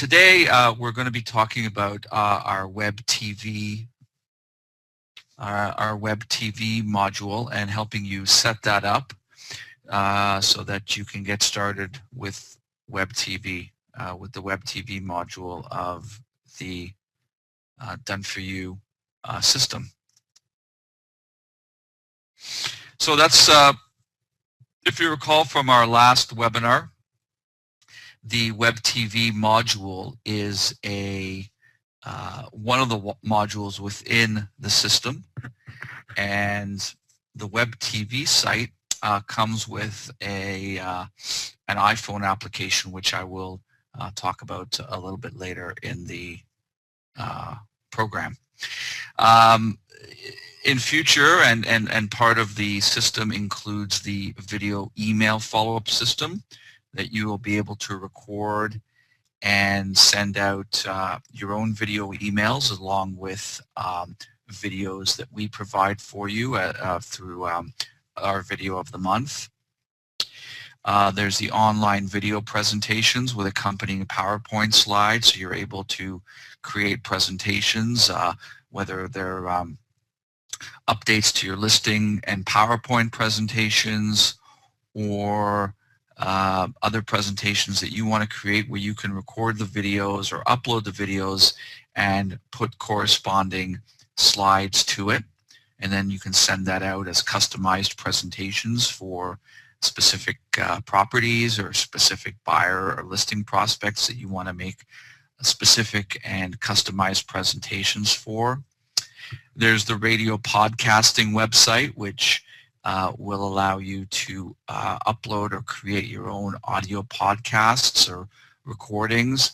today we're going to be talking about our web TV module and helping you set that up so that you can get started with web TV, with the web TV module of the Done For You system. So that's, if you recall from our last webinar, the web TV module is one of the modules within the system, and the web TV site comes with an iPhone application, which I will talk about a little bit later in the program. In future, and part of the system includes the video email follow-up system that you will be able to record and send out your own video emails along with videos that we provide for you through our video of the month. There's the online video presentations with accompanying PowerPoint slides, so you're able to create presentations, whether they're updates to your listing and PowerPoint presentations, or other presentations that you want to create where you can record the videos or upload the videos and put corresponding slides to it, and then you can send that out as customized presentations for specific properties or specific buyer or listing prospects that you want to make specific and customized presentations for. There's the radio podcasting website, which will allow you to upload or create your own audio podcasts or recordings,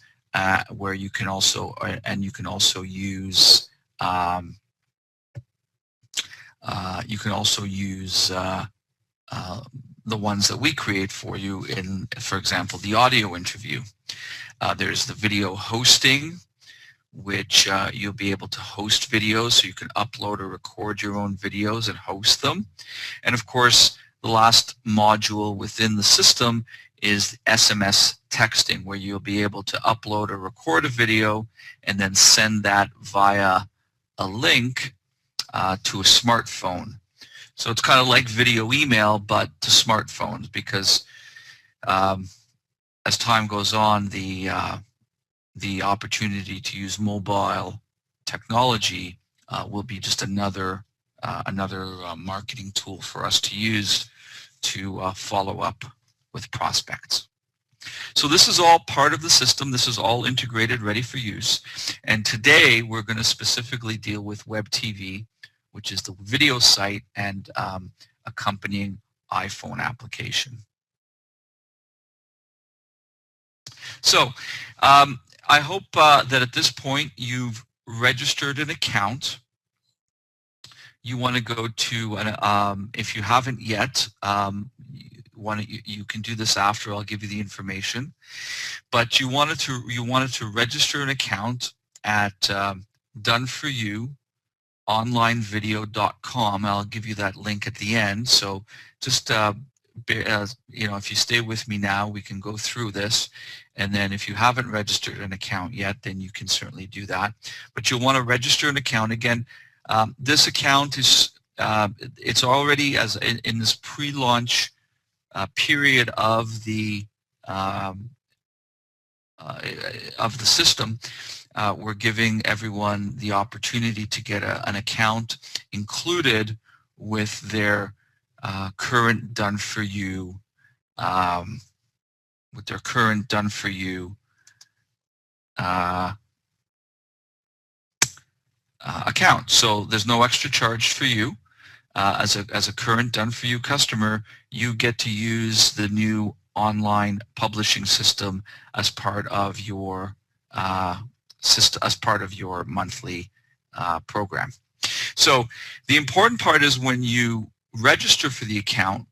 where you can also use the ones that we create for you in, for example, the audio interview. There's the video hosting, which you'll be able to host videos, so you can upload or record your own videos and host them. And of course, the last module within the system is SMS texting, where you'll be able to upload or record a video and then send that via a link to a smartphone. So it's kind of like video email, but to smartphones, because as time goes on, the opportunity to use mobile technology will be just another marketing tool for us to use to follow up with prospects. So this is all part of the system. This is all integrated, ready for use. And today we're going to specifically deal with web TV, which is the video site and accompanying iPhone application. So I hope that at this point you've registered an account. You want to go to, if you haven't yet, you can do this after. I'll give you the information. But you wanted to register an account at doneforyouonlinevideo.com. I'll give you that link at the end. So just if you stay with me now, we can go through this. And then if you haven't registered an account yet, then you can certainly do that. But you'll want to register an account. Again, this account is, it's already in this pre-launch period of the system. We're giving everyone the opportunity to get an account included with their current Done For You, account. So there's no extra charge for you. As a current Done For You customer, you get to use the new online publishing system as part of your monthly program. So the important part is when you register for the account,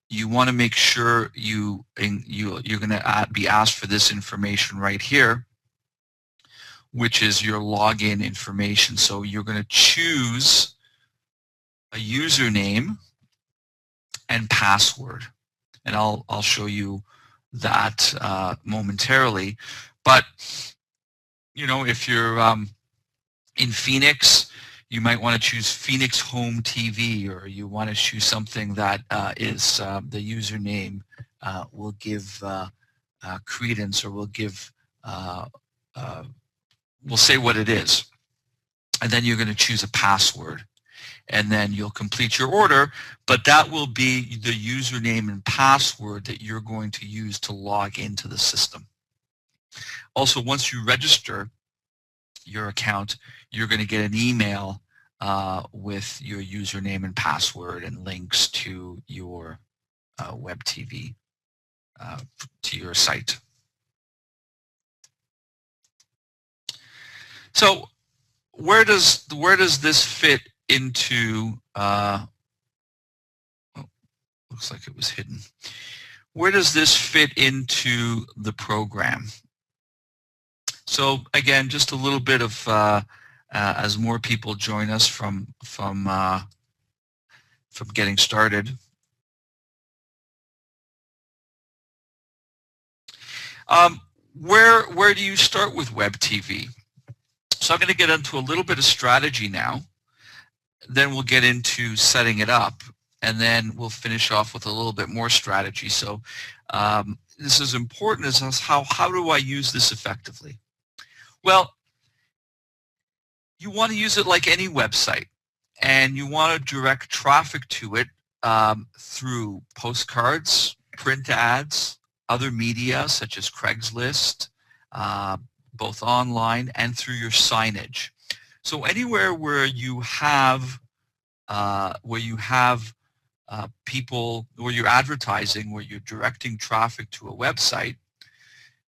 you want to make sure you're going to be asked for this information right here, which is your login information. So you're going to choose a username and password, and I'll show you that momentarily. But you know, if you're in Phoenix, you might want to choose Phoenix Home TV, or you want to choose something that is the username will give credence, or will give will say what it is. And then you're going to choose a password, and then you'll complete your order, but that will be the username and password that you're going to use to log into the system. Also, once you register your account, you're going to get an email with your username and password and links to your web TV, to your site. So where does this fit into, looks like it was hidden. Where does this fit into the program? So again, just a little bit of, as more people join us from getting started. Where do you start with web TV? So I'm going to get into a little bit of strategy now. Then we'll get into setting it up, and then we'll finish off with a little bit more strategy. So this is important, is how do I use this effectively? Well, you want to use it like any website, and you want to direct traffic to it through postcards, print ads, other media such as Craigslist, both online and through your signage. So anywhere where you have people, where you're advertising, where you're directing traffic to a website,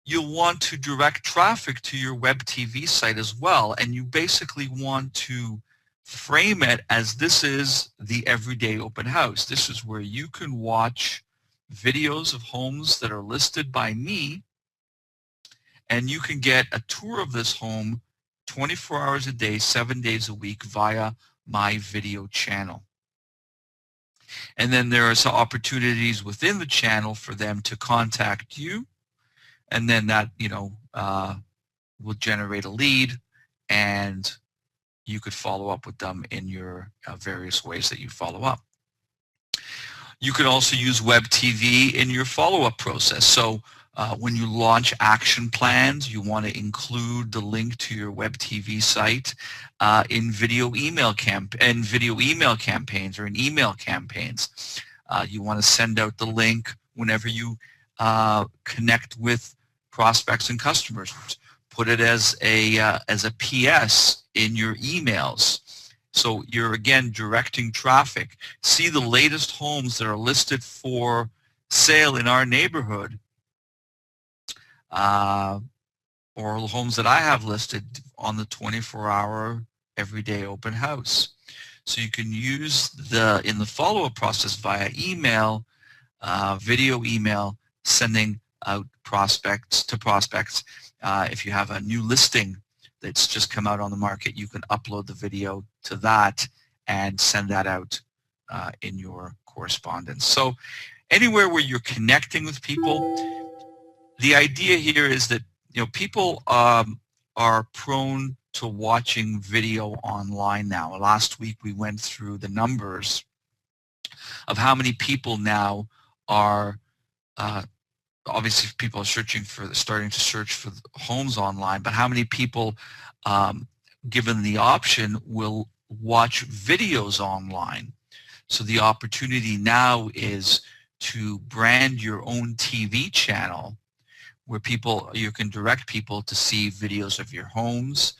you'll want to direct traffic to your web TV site as well, and you basically want to frame it as this is the everyday open house. This is where you can watch videos of homes that are listed by me, and you can get a tour of this home 24 hours a day, 7 days a week via my video channel. And then there are some opportunities within the channel for them to contact you, and then that, you know, will generate a lead, and you could follow up with them in your various ways that you follow up. You can also use web TV in your follow-up process. So when you launch action plans, you want to include the link to your web TV site in video email campaigns or in email campaigns. You want to send out the link whenever you connect with prospects and customers. Put it as a PS in your emails. So you're again directing traffic. See the latest homes that are listed for sale in our neighborhood, or homes that I have listed on the 24-hour everyday open house. So you can use in the follow-up process via email, video email, sending out prospects. If you have a new listing that's just come out on the market, you can upload the video to that and send that out in your correspondence. So anywhere where you're connecting with people, the idea here is that, you know, people are prone to watching video online now. Last week we went through the numbers of how many people now are obviously people are starting to search for homes online, but how many people, given the option, will watch videos online? So the opportunity now is to brand your own TV channel where you can direct people to see videos of your homes,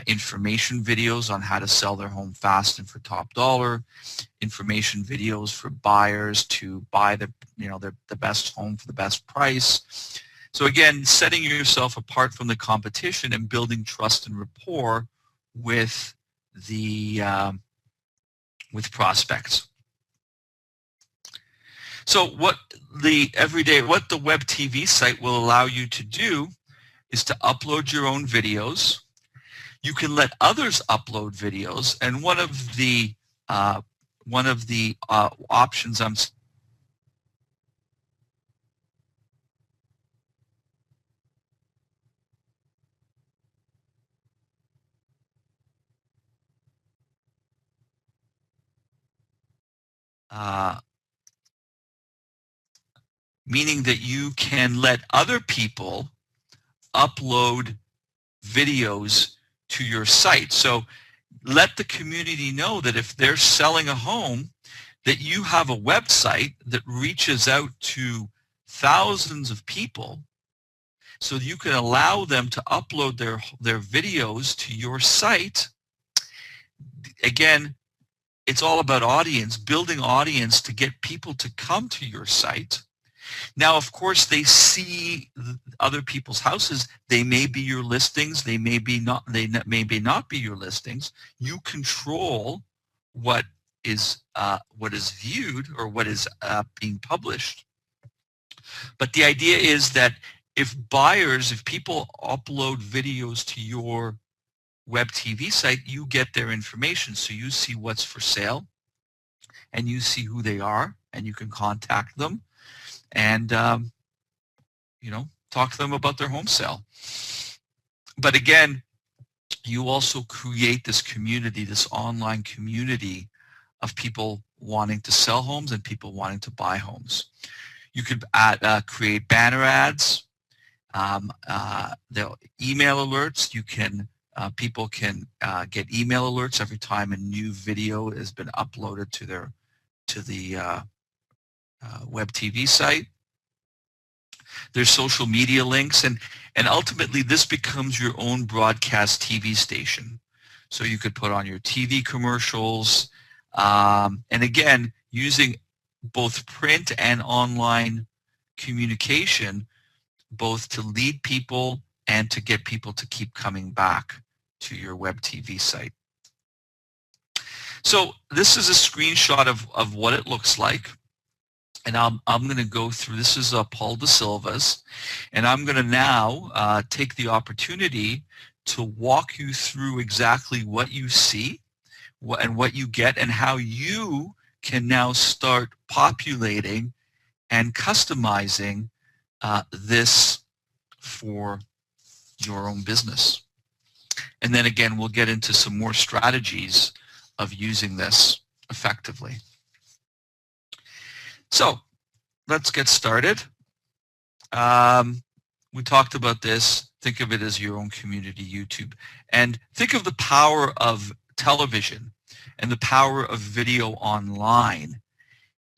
information videos on how to sell their home fast and for top dollar, information videos for buyers to buy the best home for the best price. So again, setting yourself apart from the competition and building trust and rapport with prospects. So what the web TV site will allow you to do is to upload your own videos. You can let others upload videos, and one of the options meaning that you can let other people upload videos to your site. So let the community know that if they're selling a home, that you have a website that reaches out to thousands of people, so you can allow them to upload their videos to your site. Again, it's all about audience, building audience to get people to come to your site. Now, of course, they see other people's houses. They may be your listings. They may be not. They may not be your listings. You control what is viewed or what is being published. But the idea is that if people upload videos to your web TV site, you get their information. So you see what's for sale, and you see who they are, and you can contact them and talk to them about their home sale. But again, you also create this community, this online community of people wanting to sell homes and people wanting to buy homes. You could create banner ads, the email alerts. You can people can get email alerts every time a new video has been uploaded to the web TV site. There's social media links, and ultimately this becomes your own broadcast TV station. So you could put on your TV commercials, and again, using both print and online communication, both to lead people and to get people to keep coming back to your web TV site. So this is a screenshot of what it looks like. And I'm going to go through, this is Paul De Silva's, and I'm going to now take the opportunity to walk you through exactly what you see and what you get, and how you can now start populating and customizing this for your own business. And then again, we'll get into some more strategies of using this effectively. So let's get started. We talked about this. Think of it as your own community YouTube. And think of the power of television and the power of video online.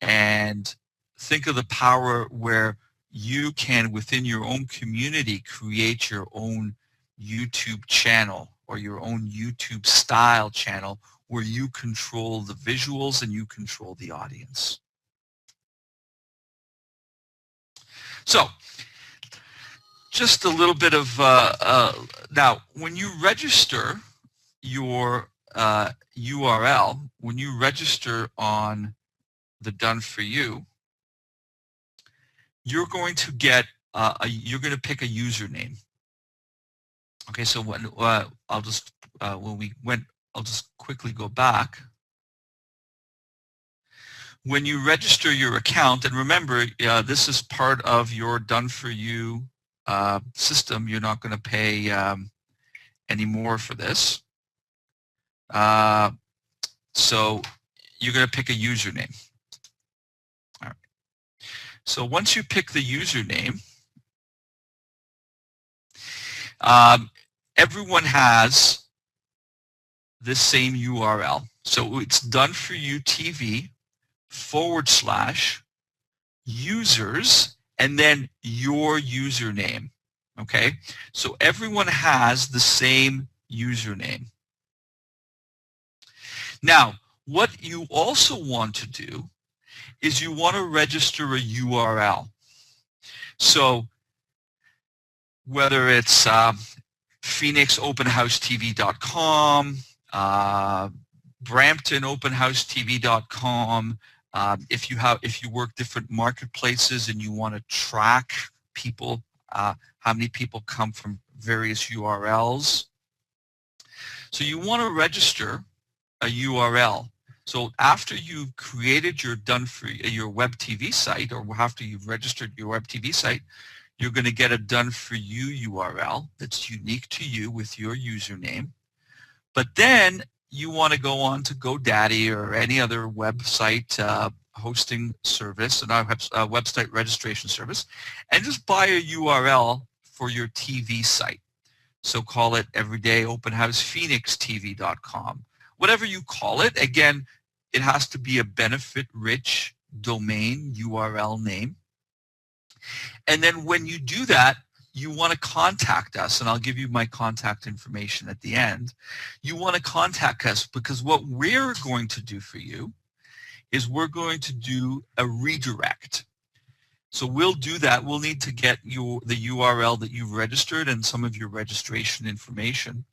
And think of the power where you can, within your own community, create your own YouTube channel or your own YouTube style channel where you control the visuals and you control the audience. So, just a little bit of, now, when you register your URL, when you register on the Done For You, you're going to get, you're going to pick a username. Okay, so when, I'll just quickly go back. When you register your account, and remember, this is part of your Done For You system. You're not going to pay any more for this. So you're going to pick a username. All right. So once you pick the username, everyone has this same URL. So it's Done For You TV /users and then your username. Okay, so everyone has the same username. Now, what you also want to do is you want to register a URL. So whether it's PhoenixOpenHouseTV.com, BramptonOpenHouseTV.com, if you work different marketplaces and you want to track people, how many people come from various URLs. So you want to register a URL. So after you've created your your web TV site, or after you've registered your web TV site, you're going to get a Done For You URL that's unique to you with your username. But then you want to go on to GoDaddy or any other website hosting service and our website registration service, and just buy a URL for your TV site. So call it everydayopenhousephoenixtv.com. Whatever you call it, again, it has to be a benefit-rich domain URL name. And then when you do that, you want to contact us, and I'll give you my contact information at the end. You want to contact us because what we're going to do for you is we're going to do a redirect. So we'll do that. We'll need to get the URL that you've registered and some of your registration information.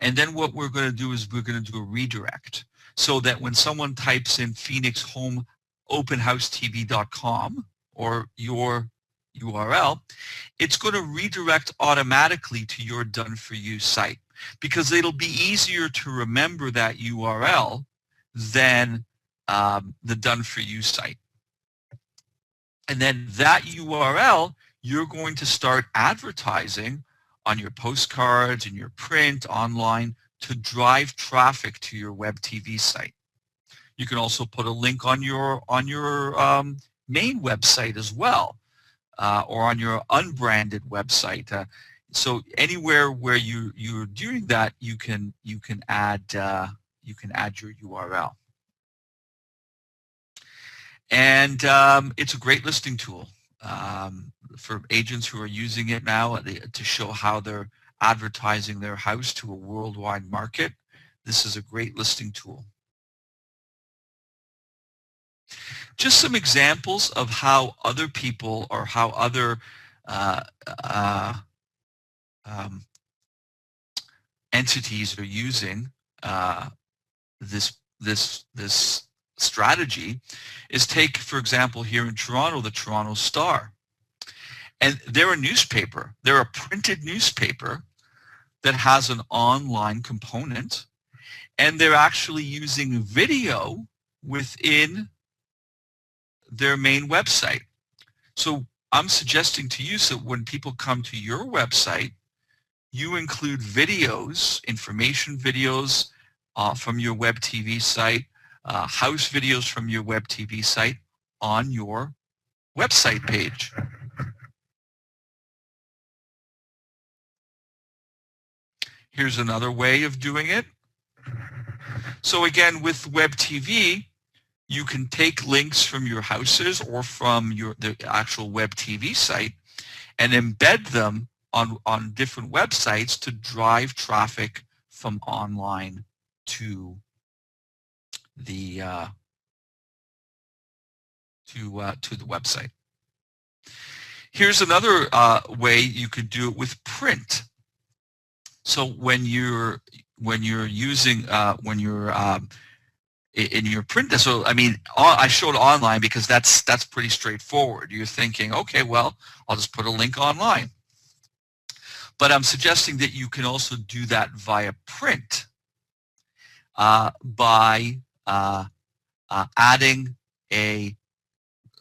And then what we're going to do is we're going to do a redirect so that when someone types in phoenixhomeopenhousetv.com or your URL, it's going to redirect automatically to your Done For You site because it'll be easier to remember that URL than the Done For You site. And then that URL, you're going to start advertising on your postcards and your print online to drive traffic to your web TV site. You can also put a link on your main website as well, or on your unbranded website. So anywhere where you're doing that, you can add your URL. And it's a great listing tool for agents who are using it now to show how they're advertising their house to a worldwide market. This is a great listing tool. Just some examples of how other people or how other entities are using this strategy is take, for example, here in Toronto, the Toronto Star. And they're a newspaper. They're a printed newspaper that has an online component, and they're actually using video within their main website. So I'm suggesting to you, so when people come to your website, you include videos, information videos from your web TV site, house videos from your web TV site on your website page. Here's another way of doing it. So again, with web TV, you can take links from your houses or from the actual web TV site and embed them on different websites to drive traffic from online to the website. Here's another way you could do it with print. So when you're using in your print, so I mean, I showed online because that's pretty straightforward. You're thinking, okay, well, I'll just put a link online. But I'm suggesting that you can also do that via print by adding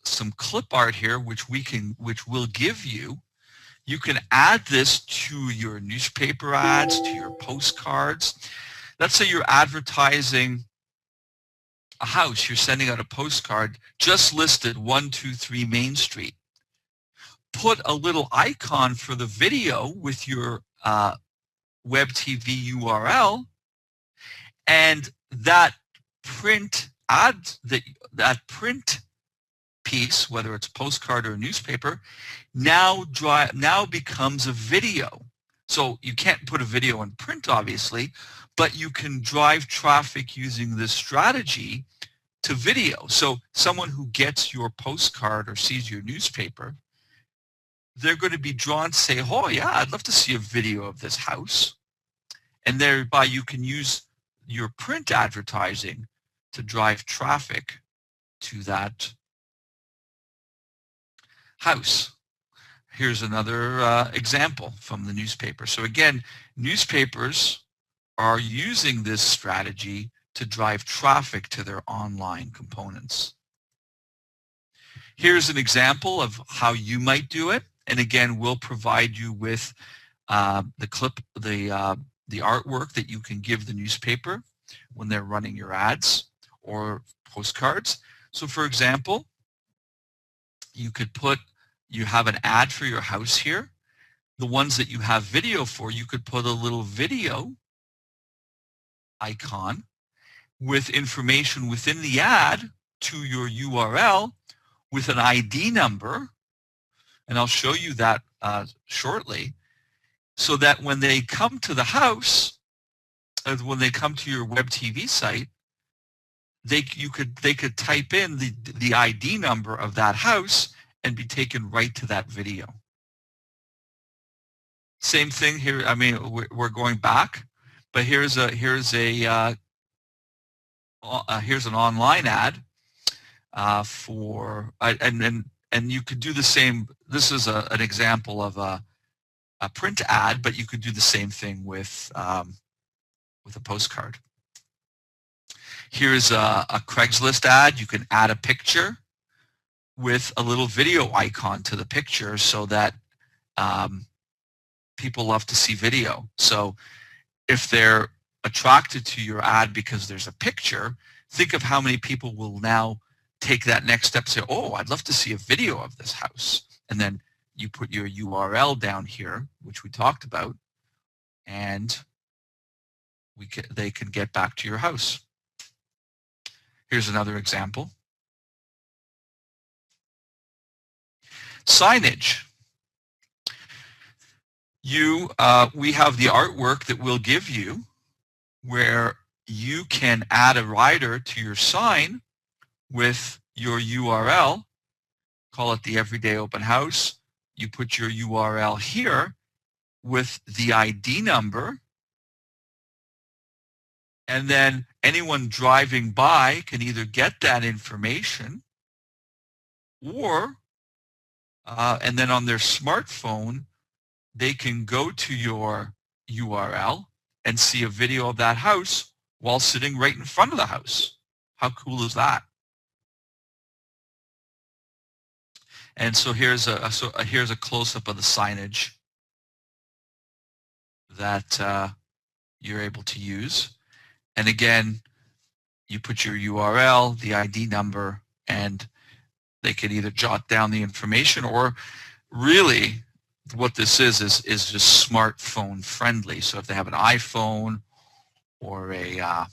some clip art here, which we'll give you. You can add this to your newspaper ads, to your postcards. Let's say you're advertising a house. You're sending out a postcard just listed 123 Main Street. Put a little icon for the video with your web TV URL, and that print ad, that print piece, whether it's a postcard or a newspaper, now becomes a video. So you can't put a video in print, obviously, but you can drive traffic using this strategy to video. So someone who gets your postcard or sees your newspaper, they're going to be drawn to say, oh yeah, I'd love to see a video of this house. And thereby you can use your print advertising to drive traffic to that house. Here's another example from the newspaper. So again, newspapers are using this strategy to drive traffic to their online components. Here's an example of how you might do it. And again, we'll provide you with the artwork that you can give the newspaper when they're running your ads or postcards. So for example, you have an ad for your house here. The ones that you have video for, you could put a little video icon with information within the ad to your URL with an ID number, and I'll show you that shortly, so that when they come to the house, when they come to your web TV site, they could type in the ID number of that house and be taken right to that video. Same thing here. I mean, we're going back, but here's an online ad and you could do the same. This is an example of a print ad, but you could do the same thing with a postcard. Here's a Craigslist ad. You can add a picture with a little video icon to the picture so that people love to see video. So if they're attracted to your ad because there's a picture, think of how many people will now take that next step and say, oh, I'd love to see a video of this house. And then you put your URL down here, which we talked about, and they can get back to your house. Here's another example. Signage. We have the artwork that we'll give you where you can add a rider to your sign with your URL. Call it the Everyday Open House. You put your URL here with the ID number, and then anyone driving by can either get that information or and then on their smartphone they can go to your URL and see a video of that house while sitting right in front of the house. How cool is that? And so here's a close-up of the signage that you're able to use. And again, you put your URL, the ID number, and they can either jot down the information, or really what this is just smartphone friendly. So if they have an iPhone or a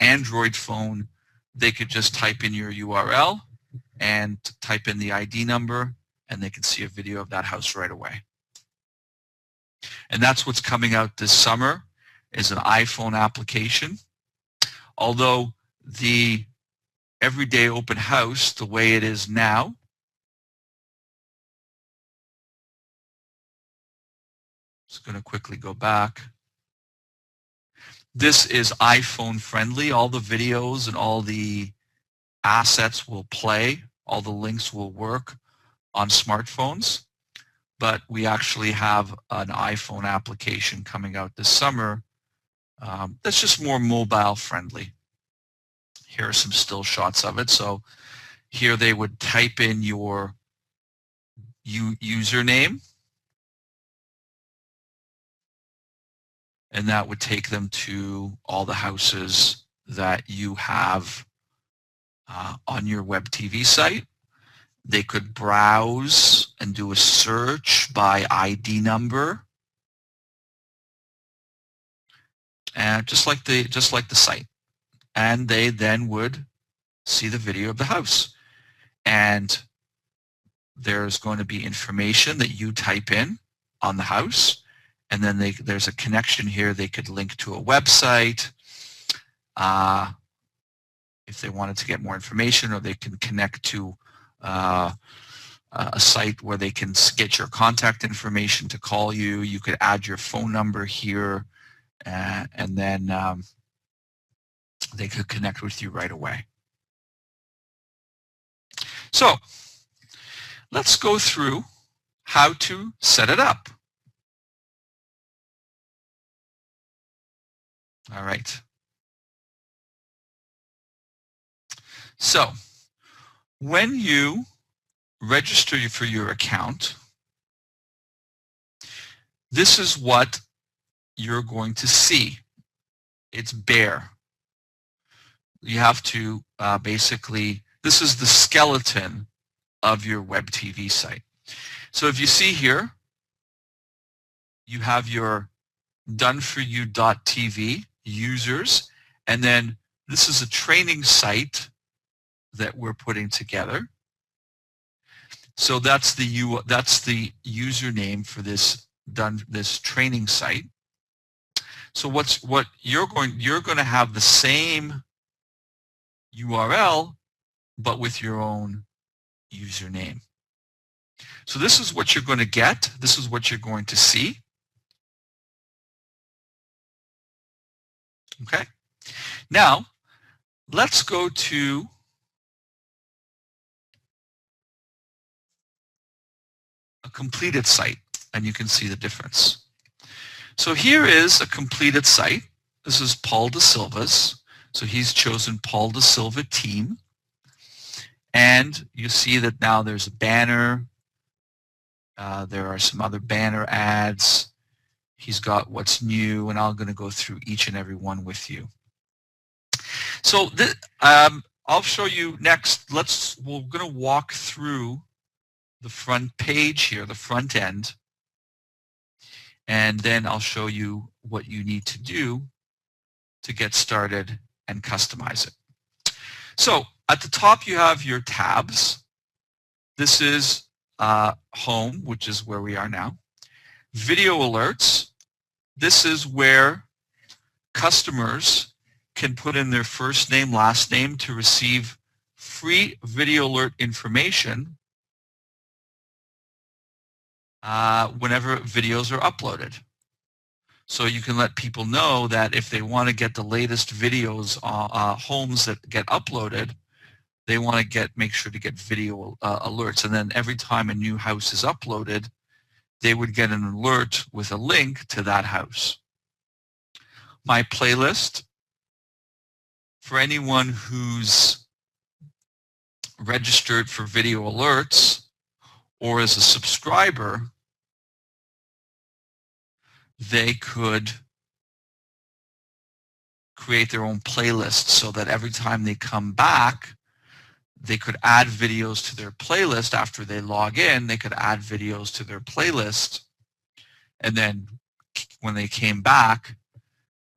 Android phone, they could just type in your URL and type in the ID number, and they can see a video of that house right away. And that's what's coming out this summer, is an iPhone application. Although the Everyday Open House, the way it is now, just going to quickly go back. This is iPhone friendly. All the videos and all the assets will play. All the links will work on smartphones. But we actually have an iPhone application coming out this summer that's just more mobile friendly. Here are some still shots of it. So here they would type in your username, and that would take them to all the houses that you have on your web TV site. They could browse and do a search by ID number, and just like the site. And they then would see the video of the house. And there's going to be information that you type in on the house, and then there's a connection here. They could link to a website if they wanted to get more information, or they can connect to a site where they can get your contact information to call you. You could add your phone number here, and then they could connect with you right away. So let's go through how to set it up. All right. So when you register for your account, this is what you're going to see. It's bare. you have to basically, this is the skeleton of your web TV site. So if you see here, you have your doneforyou.tv users, and then this is a training site that we're putting together. So that's the username for this training site. So what you're going to have the same URL, but with your own username. So this is what you're going to get. This is what you're going to see. Okay. Now, let's go to a completed site, and you can see the difference. So here is a completed site. This is Paul De Silva's. So he's chosen Paul De Silva team. And you see that now there's a banner. There are some other banner ads. He's got what's new, and I'm going to go through each and every one with you. So I'll show you next. We're going to walk through the front page here, the front end, and then I'll show you what you need to do to get started and customize it. So at the top you have your tabs. This is home, which is where we are now. Video alerts. This is where customers can put in their first name, last name to receive free video alert information whenever videos are uploaded. So you can let people know that if they want to get the latest videos, homes that get uploaded, they want to make sure to get video alerts. And then every time a new house is uploaded, they would get an alert with a link to that house. My playlist, for anyone who's registered for video alerts or as a subscriber, they could create their own playlist so that every time they come back, they could add videos to their playlist. After they log in, they could add videos to their playlist, and then when they came back,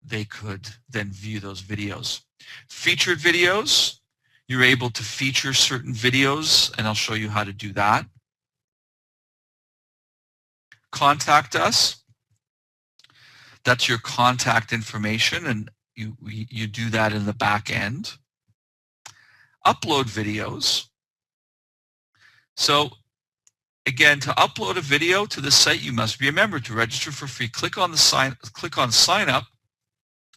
they could then view those videos. Featured videos, you're able to feature certain videos, and I'll show you how to do that. Contact us. That's your contact information, and you do that in the back end. Upload videos. So again, to upload a video to the site, you must be a member. To register for free, click on sign up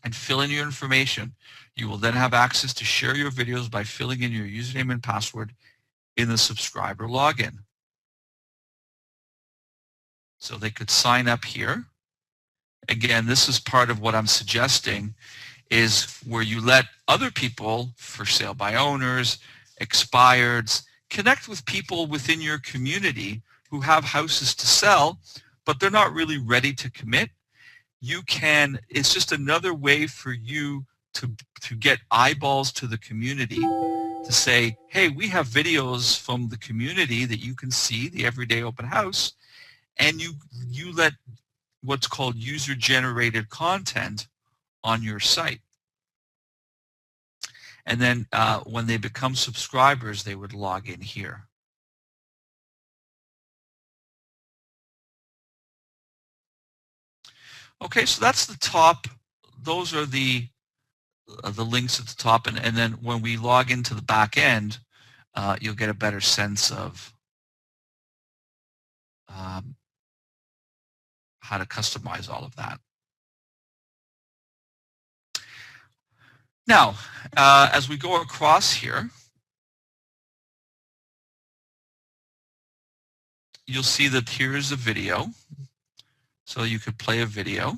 and fill in your information. You will then have access to share your videos by filling in your username and password in the subscriber login. So they could sign up here. Again, this is part of what I'm suggesting, is where you let other people, for sale by owners, expireds, connect with people within your community who have houses to sell, but they're not really ready to commit. You can, it's just another way for you to get eyeballs to the community, to say, hey, we have videos from the community that you can see, the Everyday Open House, and you let what's called user-generated content on your site. And then when they become subscribers, they would log in here. Okay, so that's the top. Those are the links at the top, and then when we log into the back end, you'll get a better sense of how to customize all of that. Now, as we go across here, you'll see that here's a video. So you could play a video.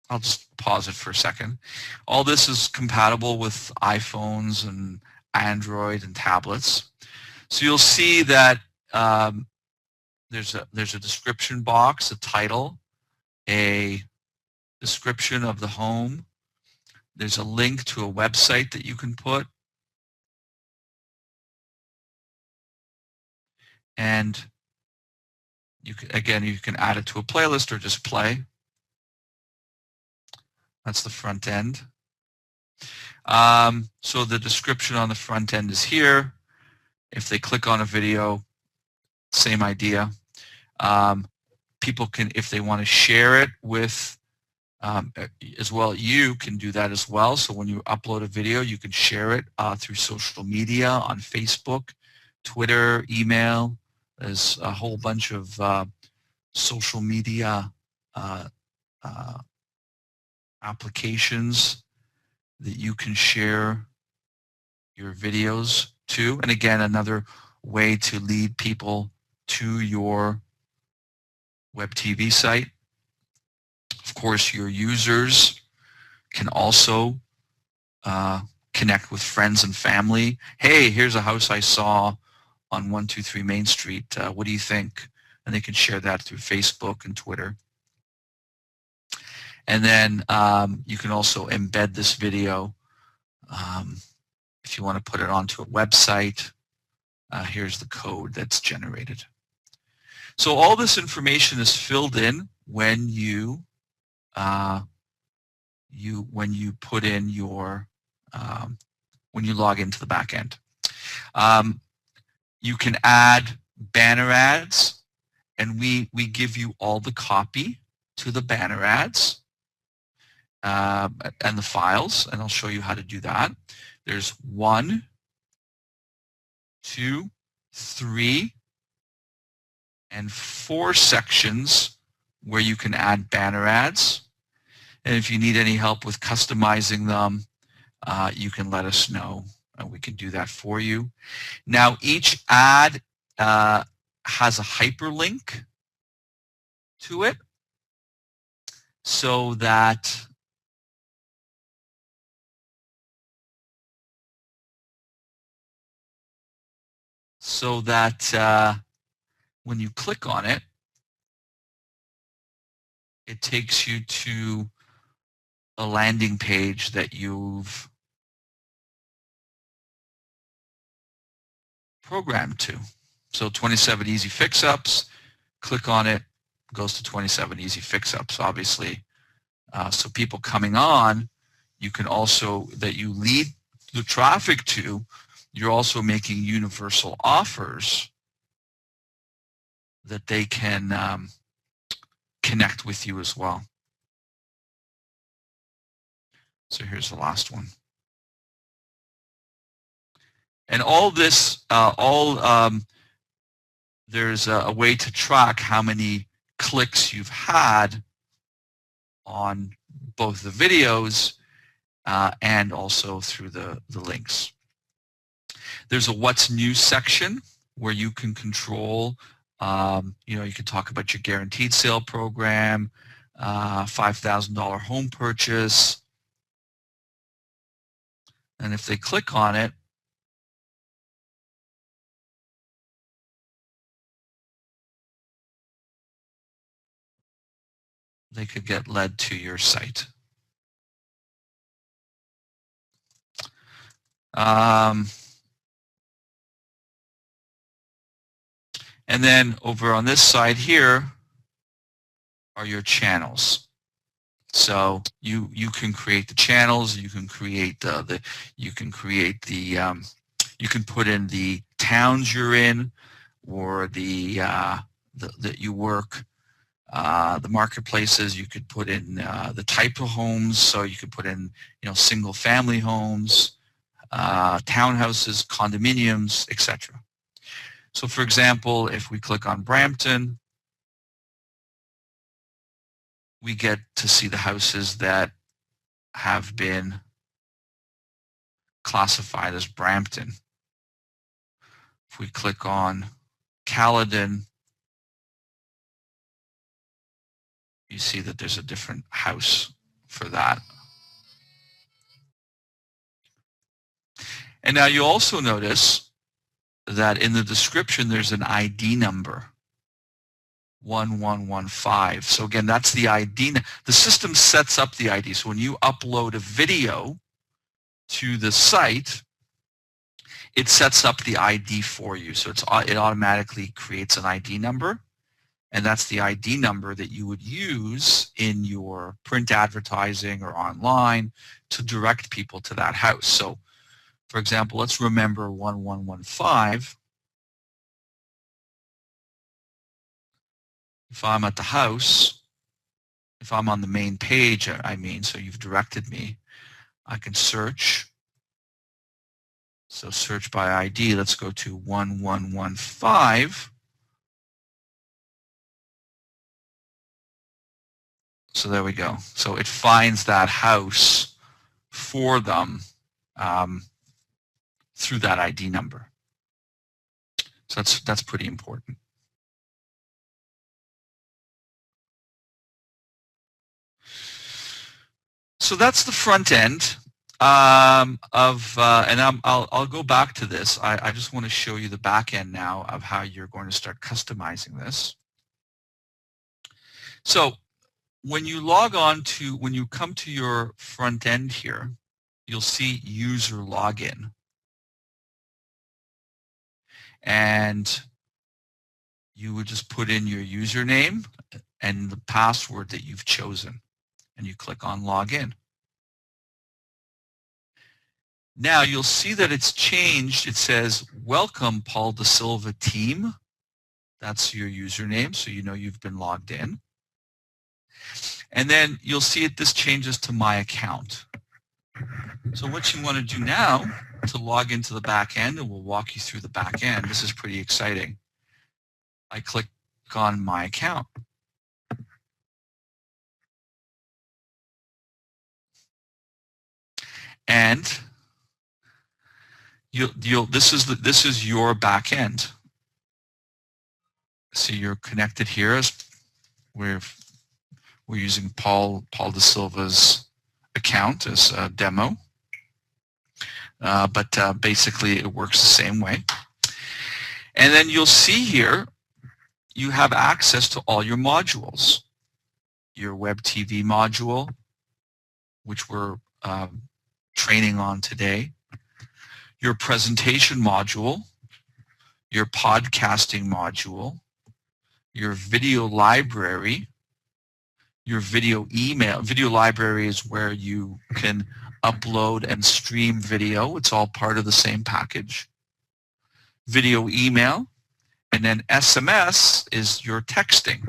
I'll just pause it for a second. All this is compatible with iPhones and Android and tablets. So you'll see that there's a description box, a title, a description of the home. There's a link to a website that you can put. And you can, again, you can add it to a playlist or just play. That's the front end. So the description on the front end is here. If they click on a video, same idea. People can, if they want to share it with as well, you can do that as well. So when you upload a video, you can share it through social media on Facebook, Twitter, email. There's a whole bunch of social media applications that you can share your videos to. And again, another way to lead people to your web TV site. Of course, your users can also connect with friends and family. Hey, here's a house I saw on 123 Main Street. What do you think? And they can share that through Facebook and Twitter. And then you can also embed this video if you want to put it onto a website. Here's the code that's generated. So all this information is filled in when you put in your when you log into the back end. You can add banner ads, and we give you all the copy to the banner ads and the files, and I'll show you how to do that. There's 1, 2, 3, and 4 sections where you can add banner ads. And if you need any help with customizing them, you can let us know, and we can do that for you. Now, each ad has a hyperlink to it so that when you click on it, it takes you to a landing page that you've programmed to. So 27 easy fix-ups, click on it, goes to 27 easy fix-ups, obviously. So people coming on, you can also, that you lead the traffic to, you're also making universal offers that they can connect with you as well. So here's the last one. And all this, there's a way to track how many clicks you've had on both the videos and also through the links. There's a what's new section where you can control, you can talk about your guaranteed sale program, $5,000 home purchase. And if they click on it, they could get led to your site. And then over on this side here are your channels. So you can create the channels. You can create you can put in the towns you're in, or that you work. The marketplaces, you could put in the type of homes. So you could put in single family homes, townhouses, condominiums, etc. So for example, if we click on Brampton, we get to see the houses that have been classified as Brampton. If we click on Caledon, you see that there's a different house for that. And now you also notice that in the description there's an ID number 1115. So again, that's the ID. The system sets up the ID. So when you upload a video to the site, it sets up the ID for you. So it automatically creates an ID number, and that's the ID number that you would use in your print advertising or online to direct people to that house. So for example, let's remember 1115. If I'm at the house, if I'm on the main page, I mean, so you've directed me, I can search. So search by ID, let's go to 1115. So there we go. So it finds that house for them through that ID number. So that's pretty important. So that's the front end and I'll go back to this. I just want to show you the back end now of how you're going to start customizing this. So when you log on to, when you come to your front end here, you'll see user login. And you would just put in your username and the password that you've chosen. And you click on login. Now you'll see that it's changed. It says, welcome Paul Da Silva team. That's your username, so you know you've been logged in. And then you'll see this changes to my account. So what you want to do now to log into the back end, and we'll walk you through the back end. This is pretty exciting. I click on my account. And this is your back end. So you're connected here as we're using Paul Da Silva's account as a demo, but basically it works the same way. And then you'll see here you have access to all your modules. Your Web TV module, which we're training on today, your presentation module, your podcasting module, your video library, your video email. Video library is where you can upload and stream video. It's all part of the same package. Video email, and then SMS is your texting.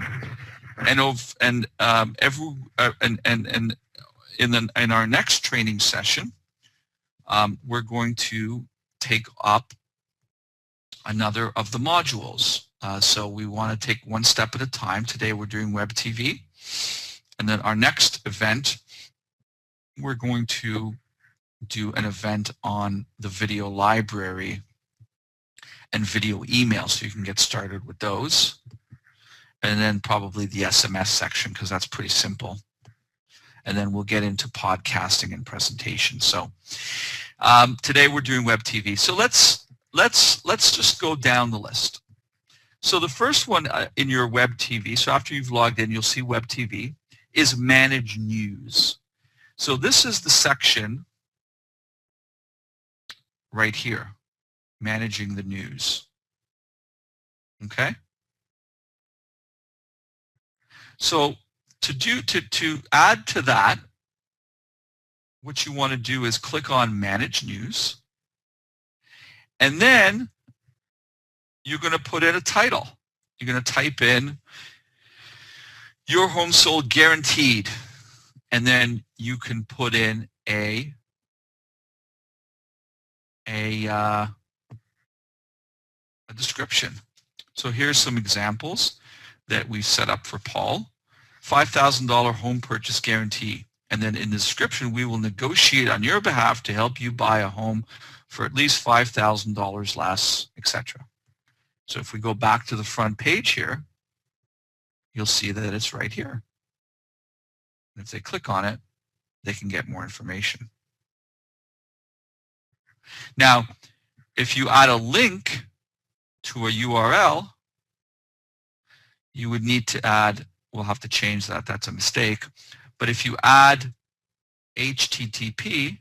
And in our next training session, we're going to take up another of the modules. So we want to take one step at a time. Today we're doing Web TV. And then our next event, we're going to do an event on the video library and video email, so you can get started with those. And then probably the SMS section, because that's pretty simple. And then we'll get into podcasting and presentation. So today we're doing Web TV. So let's just go down the list. So the first one in your Web TV, so after you've logged in, you'll see Web TV, is Manage News. So this is the section right here, Managing the News. Okay? So to add to that, what you want to do is click on Manage News, and then you're going to put in a title. You're going to type in your home sold guaranteed, and then you can put in a description. So here's some examples that we've set up for Paul. $5,000 home purchase guarantee. And then in the description, we will negotiate on your behalf to help you buy a home for at least $5,000 less, etc. So if we go back to the front page here, you'll see that it's right here. And if they click on it, they can get more information. Now, if you add a link to a URL, you would need to add, we'll have to change that, that's a mistake, but if you add HTTP,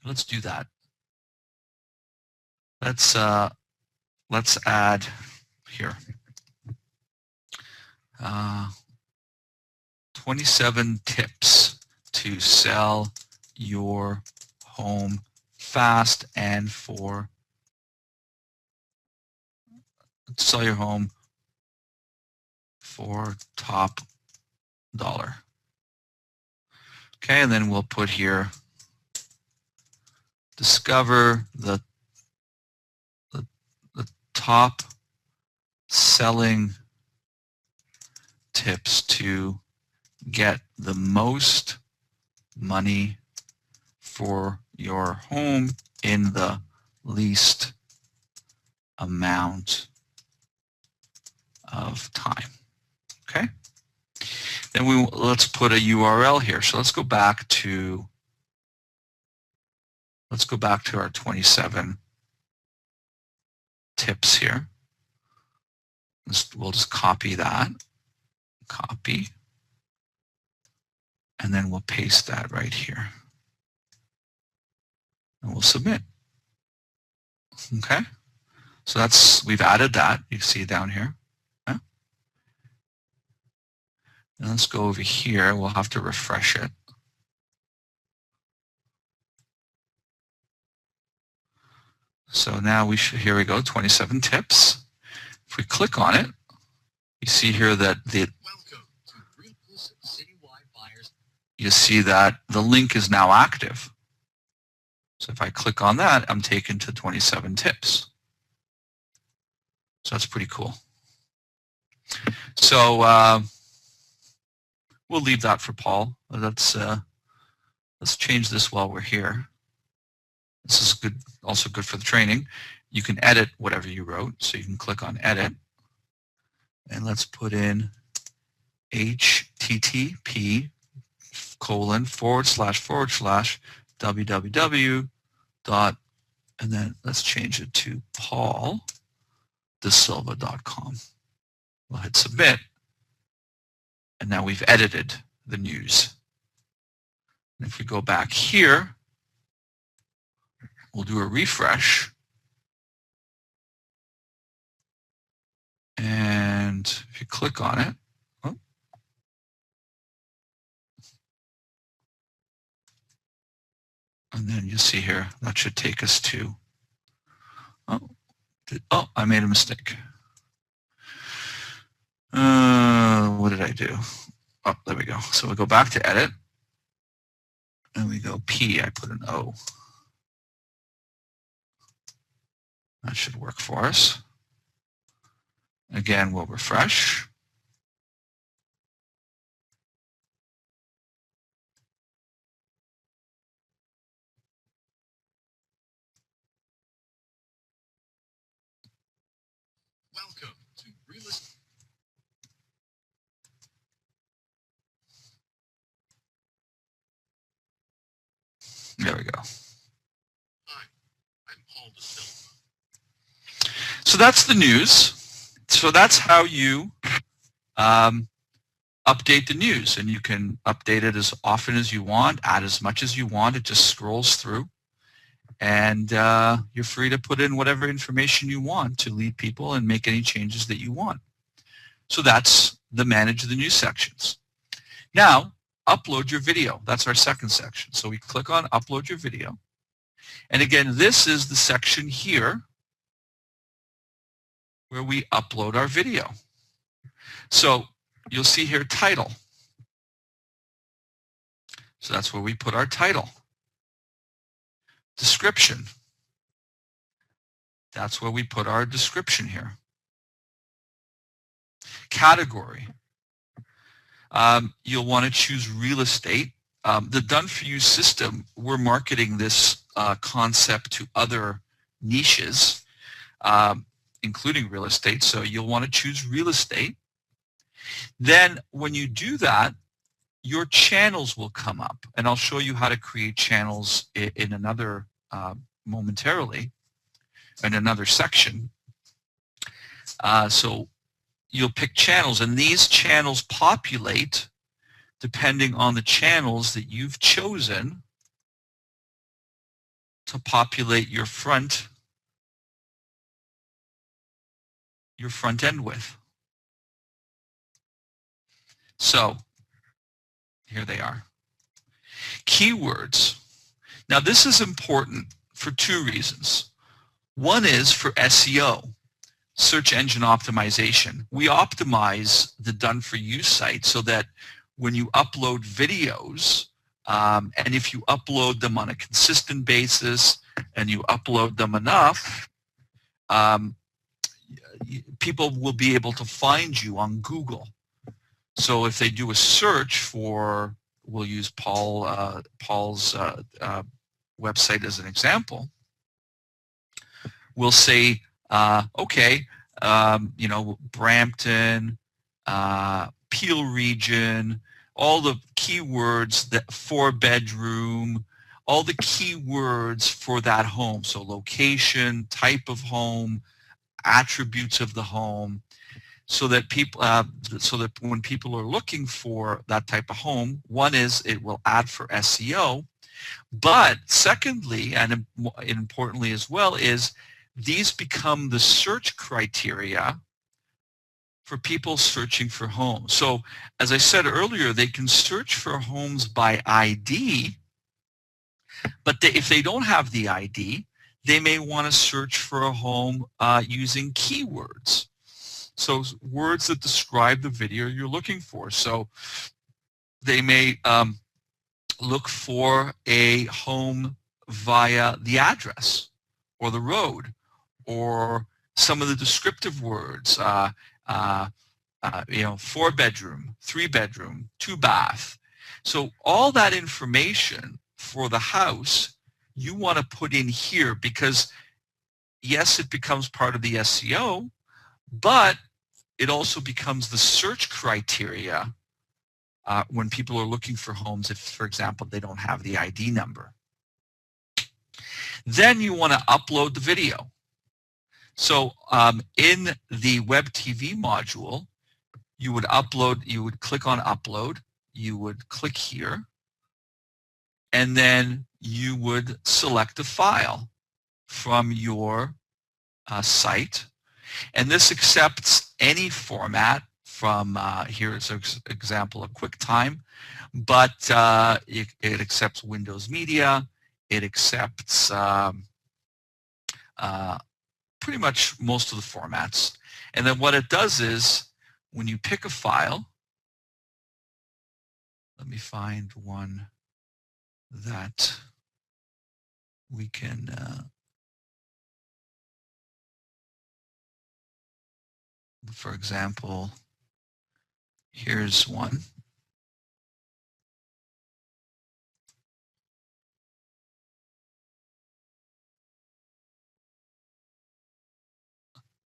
let's do that. Let's add here 27 tips to sell your home fast and for sell your home for top dollar. Okay, and then we'll put here discover the top selling tips to get the most money for your home in the least amount of time. Okay, then let's put a URL here. So let's go back to our 27 tips here. We'll just copy that, copy, and then we'll paste that right here. And we'll submit. Okay, so we've added that. You see down here. Yeah. And let's go over here. We'll have to refresh it. So now here we go, 27 tips. If we click on it, you see here that you see that the link is now active. So if I click on that, I'm taken to 27 tips. So that's pretty cool. So we'll leave that for Paul. Let's change this while we're here. This is good, also good for the training. You can edit whatever you wrote, so you can click on edit. And let's put in http:// and then let's change it to pauldesilva.com. We'll hit submit, and now we've edited the news. And if we go back here, we'll do a refresh. And if you click on it, and then you see here, that should take us to, I made a mistake. What did I do? Oh, there we go. So we go back to edit, and we go P, I put an O. That should work for us. Again, we'll refresh. Welcome to Real Estate. There we go. Hi, I'm Paul DeSilva. So that's the news. So that's how you update the news, and you can update it as often as you want, add as much as you want. It just scrolls through, and you're free to put in whatever information you want to lead people and make any changes that you want. So that's the manage the news sections. Now, upload your video. That's our second section. So we click on upload your video. And again, this is the section here where we upload our video. So you'll see here title. So that's where we put our title. Description. That's where we put our description here. Category. You'll want to choose real estate. The done-for-you system, we're marketing this concept to other niches, including real estate, so you'll want to choose real estate. Then when you do that, your channels will come up, and I'll show you how to create channels in another momentarily, in another section. So you'll pick channels, and these channels populate depending on the channels that you've chosen to populate your front end with. So here they are. Keywords. Now this is important for two reasons. One is for SEO, search engine optimization. We optimize the done for you site so that when you upload videos, and if you upload them on a consistent basis and you upload them enough, people will be able to find you on Google. So if they do a search for, we'll use Paul's website as an example, we'll say, okay, you know, Brampton, Peel region, all the keywords, that 4-bedroom, all the keywords for that home. So location, type of home, attributes of the home, so that people, so that when people are looking for that type of home, one is it will add for SEO, but secondly, and importantly as well, is these become the search criteria for people searching for homes. So as I said earlier, they can search for homes by ID, but if they don't have the ID, they may want to search for a home using keywords. So words that describe the video you're looking for. So they may look for a home via the address or the road or some of the descriptive words, you know, 4-bedroom, 3-bedroom, 2-bath. So all that information for the house you want to put in here because, yes, it becomes part of the SEO, but it also becomes the search criteria when people are looking for homes if, for example, they don't have the ID number. Then you want to upload the video. So in the Web TV module, you would click on upload, you would click here, and then you would select a file from your site. And this accepts any format from, here's an example of QuickTime, but it accepts Windows Media, it accepts pretty much most of the formats. And then what it does is, when you pick a file, let me find one that we can for example, here's one.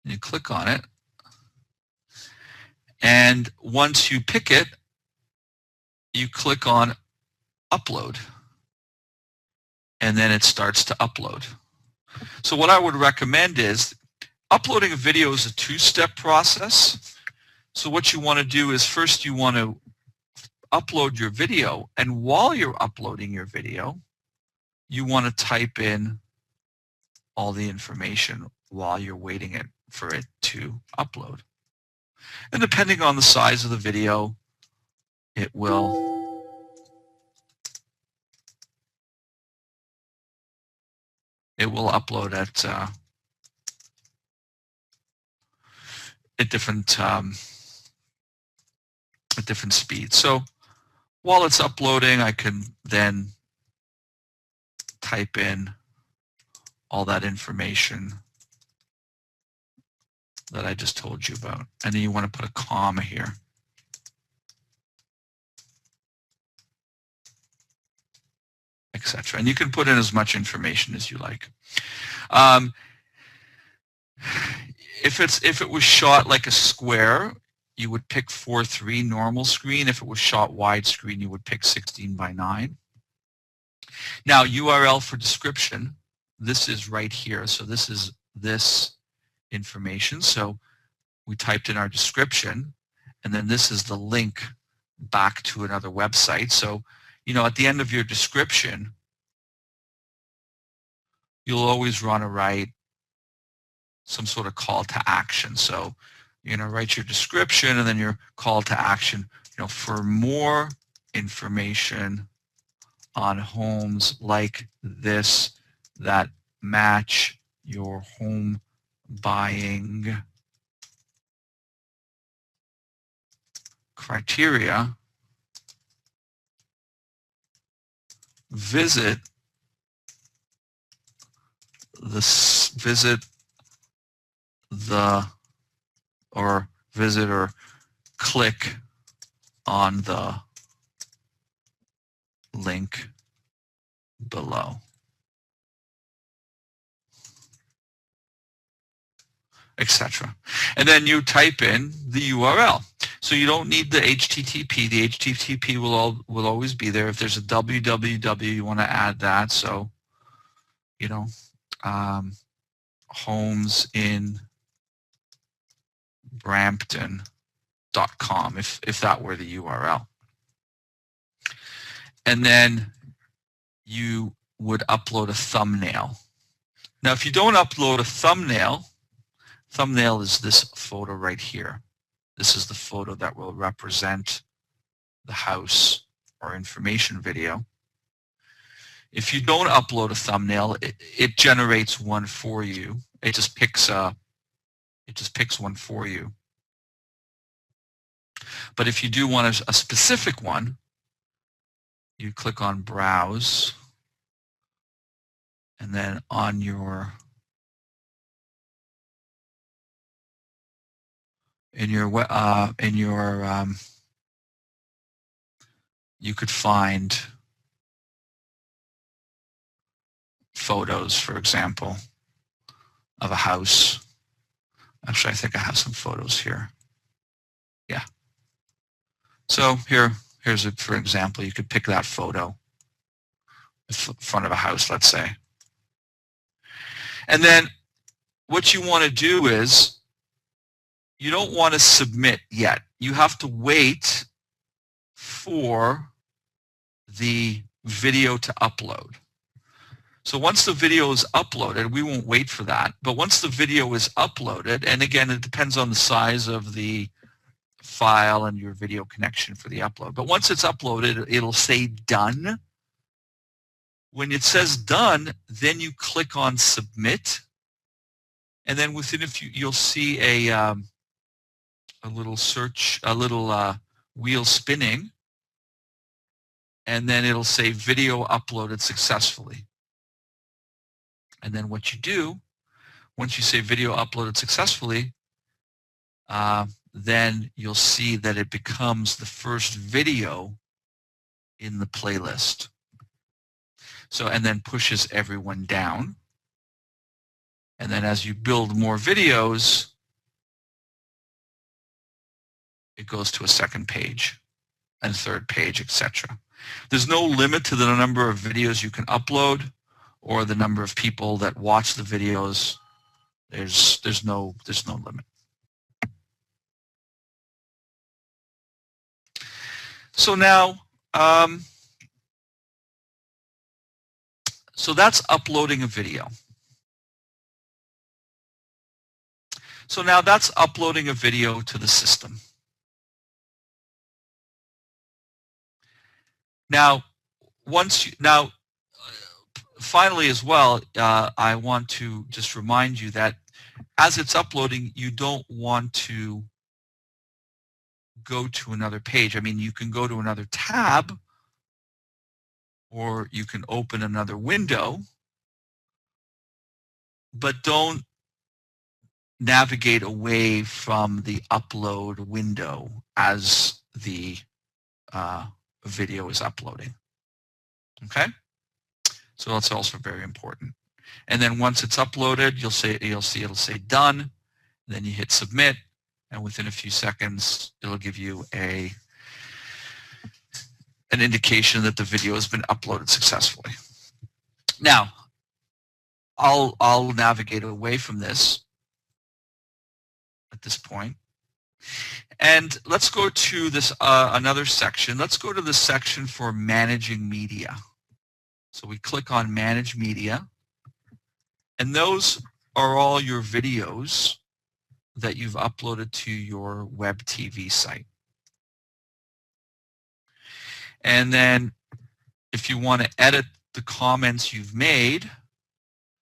You click on it, and once you pick it, you click on upload, and then it starts to upload. So what I would recommend is uploading a video is a two-step process. So what you want to do is first you want to upload your video, and while you're uploading your video, you want to type in all the information while you're waiting for it to upload. And depending on the size of the video, it will upload at different speeds. So while it's uploading, I can then type in all that information that I just told you about. And then you want to put a comma here. Etc. And you can put in as much information as you like. If it was shot like a square, you would pick 4:3 normal screen. If it was shot widescreen, you would pick 16:9. Now, URL for description, this is right here. So this is this information. So we typed in our description, and then this is the link back to another website. So, you know, at the end of your description, you'll always want to write some sort of call to action. So, you know, write your description and then your call to action, you know, for more information on homes like this that match your home buying criteria, visit or click on the link below. Etc. And then you type in the URL. So you don't need the HTTP. The HTTP will always be there. If there's a www, you want to add that. So, you know, homes in Brampton.com, if that were the URL. And then you would upload a thumbnail. Now, if you don't upload a thumbnail is this photo right here. This is the photo that will represent the house or information video. If you don't upload a thumbnail, it generates one for you. It just picks one for you. But if you do want a specific one, you click on Browse, and then on your you could find photos, for example, of a house. Actually, I think I have some photos here. Yeah. So here's it, for example. You could pick that photo in front of a house, let's say. And then what you want to do is you don't want to submit yet. You have to wait for the video to upload. So once the video is uploaded, we won't wait for that, but once the video is uploaded, and again, it depends on the size of the file and your video connection for the upload, but once it's uploaded, it'll say done. When it says done, then you click on submit, and then within a few, you'll see a little wheel spinning, and then it'll say video uploaded successfully. And then what you do, once you say video uploaded successfully, then you'll see that it becomes the first video in the playlist. So, and then pushes everyone down. And then as you build more videos, it goes to a second page and third page, etc. There's no limit to the number of videos you can upload or the number of people that watch the videos. There's no limit. So now, so that's uploading a video. So now that's uploading a video to the system. Now, finally as well, I want to just remind you that as it's uploading, you don't want to go to another page. I mean, you can go to another tab, or you can open another window, but don't navigate away from the upload window as the video is uploading. Okay? So that's also very important. And then once it's uploaded, you'll see it'll say done. Then you hit submit, and within a few seconds, it'll give you an indication that the video has been uploaded successfully. Now, I'll navigate away from this. at this point. And let's go to this another section. Let's go to the section for managing media. So we click on Manage Media, and those are all your videos that you've uploaded to your web TV site. And then if you want to edit the comments you've made,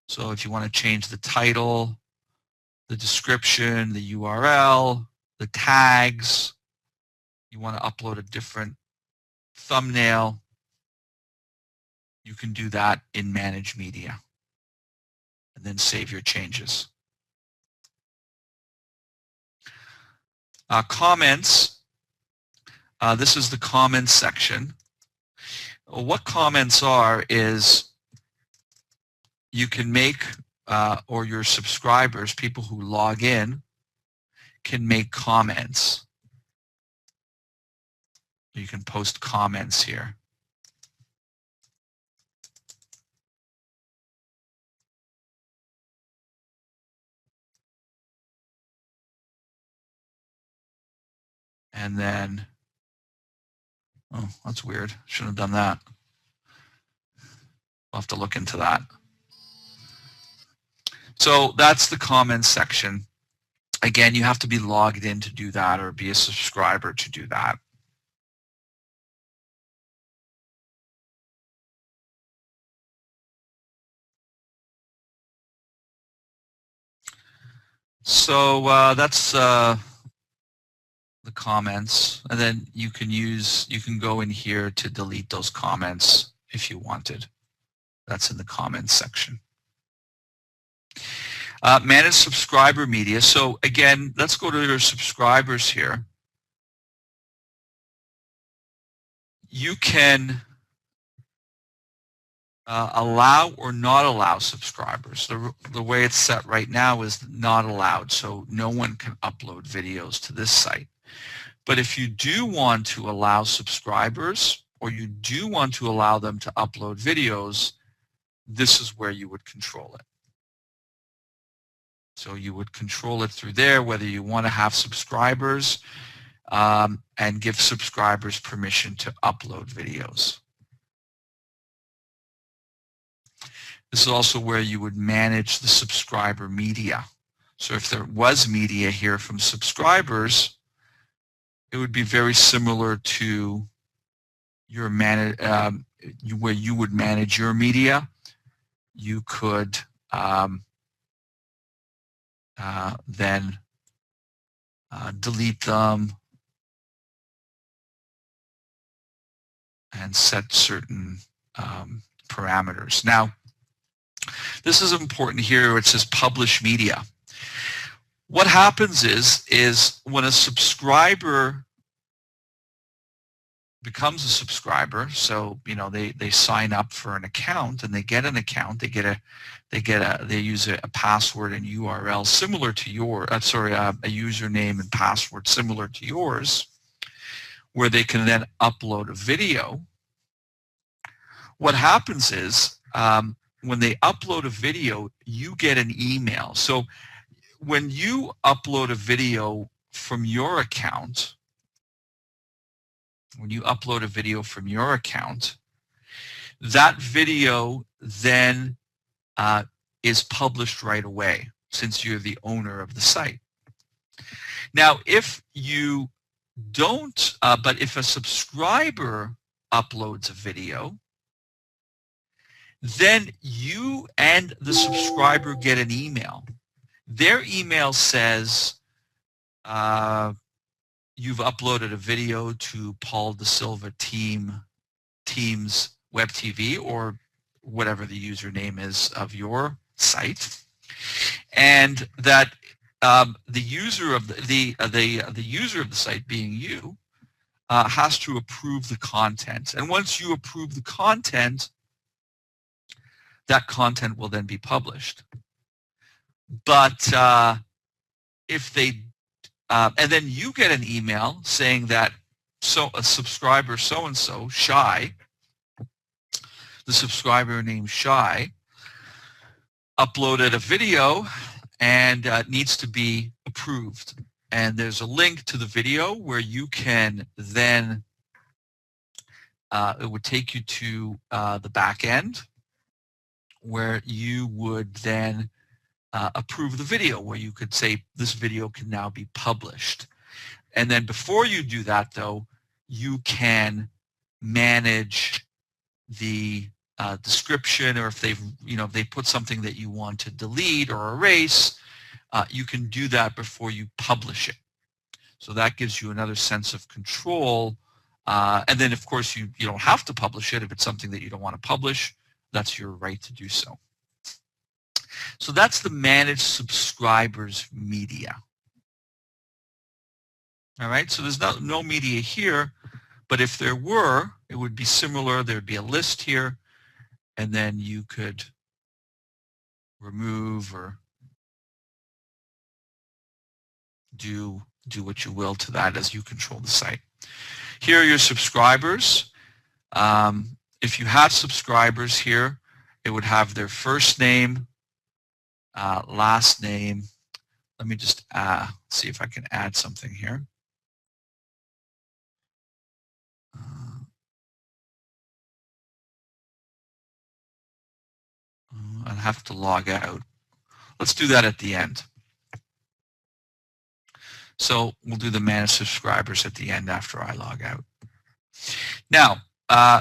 so if you want to change the title, the description, the URL, the tags, you want to upload a different thumbnail, you can do that in Manage Media and then save your changes. Comments, this is the comments section. What comments are is you can make, or your subscribers, people who log in, can make comments. You can post comments here. And then, oh, that's weird. Shouldn't have done that. I'll have to look into that. So that's the comments section. Again, you have to be logged in to do that or be a subscriber to do that. So that's the comments, and then you can go in here to delete those comments if you wanted. That's in the comments section. Manage subscriber media. So again, let's go to your subscribers here. You can allow or not allow subscribers. The way it's set right now is not allowed, so no one can upload videos to this site. But if you do want to allow subscribers, or you do want to allow them to upload videos, this is where you would control it. So you would control it through there, whether you want to have subscribers and give subscribers permission to upload videos. This is also where you would manage the subscriber media. So if there was media here from subscribers, it would be very similar to your where you would manage your media. You could then delete them and set certain parameters. Now, this is important here. It says publish media. What happens is when a subscriber becomes a subscriber, so they sign up for an account and they get an account, they use a password and URL similar to your a username and password similar to yours, where they can then upload a video. What happens is when they upload a video, you get an email. So when you upload a video from your account, that video then is published right away, since you're the owner of the site. Now, if you don't, but if a subscriber uploads a video, then you and the subscriber get an email. Their email says, you've uploaded a video to Paul Da Silva Teams Web TV, or whatever the username is of your site, and that the user of the user of the site, being you, has to approve the content. And once you approve the content, that content will then be published. But if they and then you get an email saying that a subscriber so-and-so, Shay, the subscriber named Shay, uploaded a video and needs to be approved. And there's a link to the video where you can then, it would take you to the back end where you would then approve the video, where you could say this video can now be published. And then before you do that, though, you can manage the description, or if they've, if they put something that you want to delete or erase, you can do that before you publish it. So that gives you another sense of control. And then, of course, you don't have to publish it if it's something that you don't want to publish. That's your right to do so. So that's the managed subscribers media. All right, so there's no media here, but if there were, it would be similar. There'd be a list here, and then you could remove or do what you will to that as you control the site. Here are your subscribers. If you have subscribers here, it would have their first name, last name. Let me just see if I can add something here. I'll have to log out. Let's do that at the end. So we'll do the manage subscribers at the end after I log out. Now,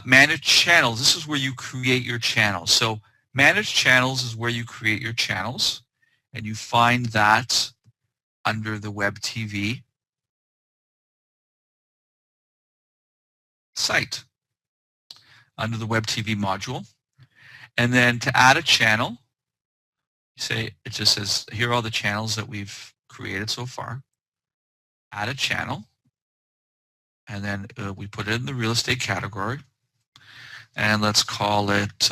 manage channels. This is where you create your channels. So manage channels is where you create your channels, and you find that under the Web TV site, under the Web TV module. And then to add a channel, you say, it just says, here are all the channels that we've created so far. Add a channel, and then we put it in the real estate category, and let's call it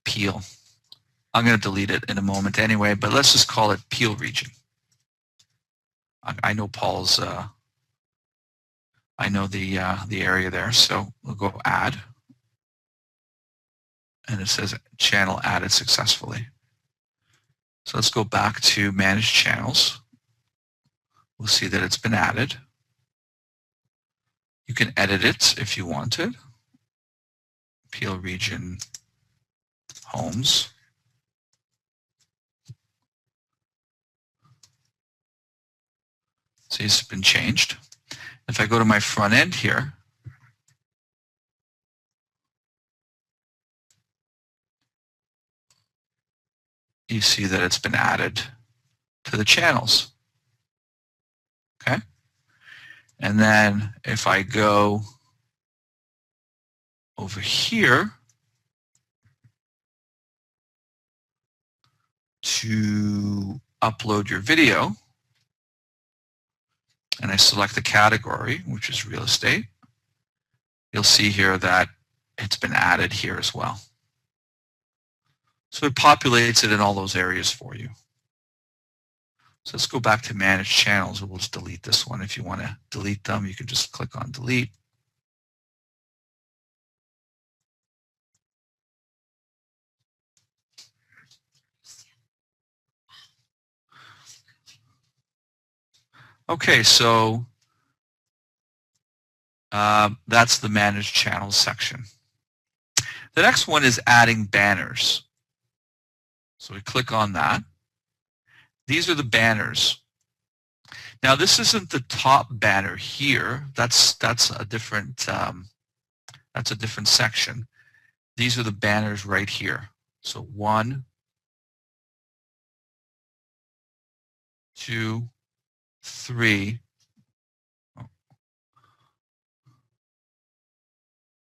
Peel. I'm going to delete it in a moment anyway, but let's just call it Peel region. I know Paul's, I know the area there, so we'll go add, and it says channel added successfully. So let's go back to manage channels. We'll see that it's been added. You can edit it if you wanted. Peel region homes. See, it's been changed. If I go to my front end here, you see that it's been added to the channels. Okay? And then if I go over here to upload your video, and I select the category, which is real estate, you'll see here that it's been added here as well. So it populates it in all those areas for you. So let's go back to manage channels, and we'll just delete this one. If you want to delete them, you can just click on delete. Okay, so that's the manage channels section. The next one is adding banners. So we click on that. These are the banners. Now this isn't the top banner here. That's a different section. These are the banners right here. So 1, 2, 3.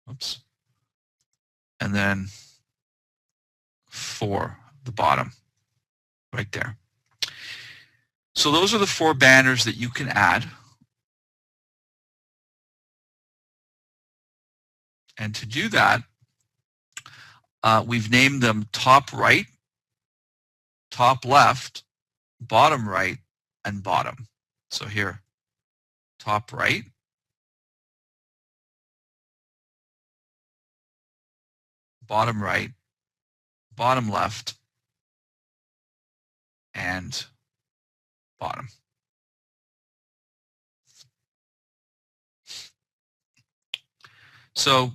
Oops. And then 4, the bottom, right there. So those are the 4 banners that you can add. And to do that, we've named them top right, top left, bottom right, and bottom. So here, top right, bottom right, bottom left, and bottom. So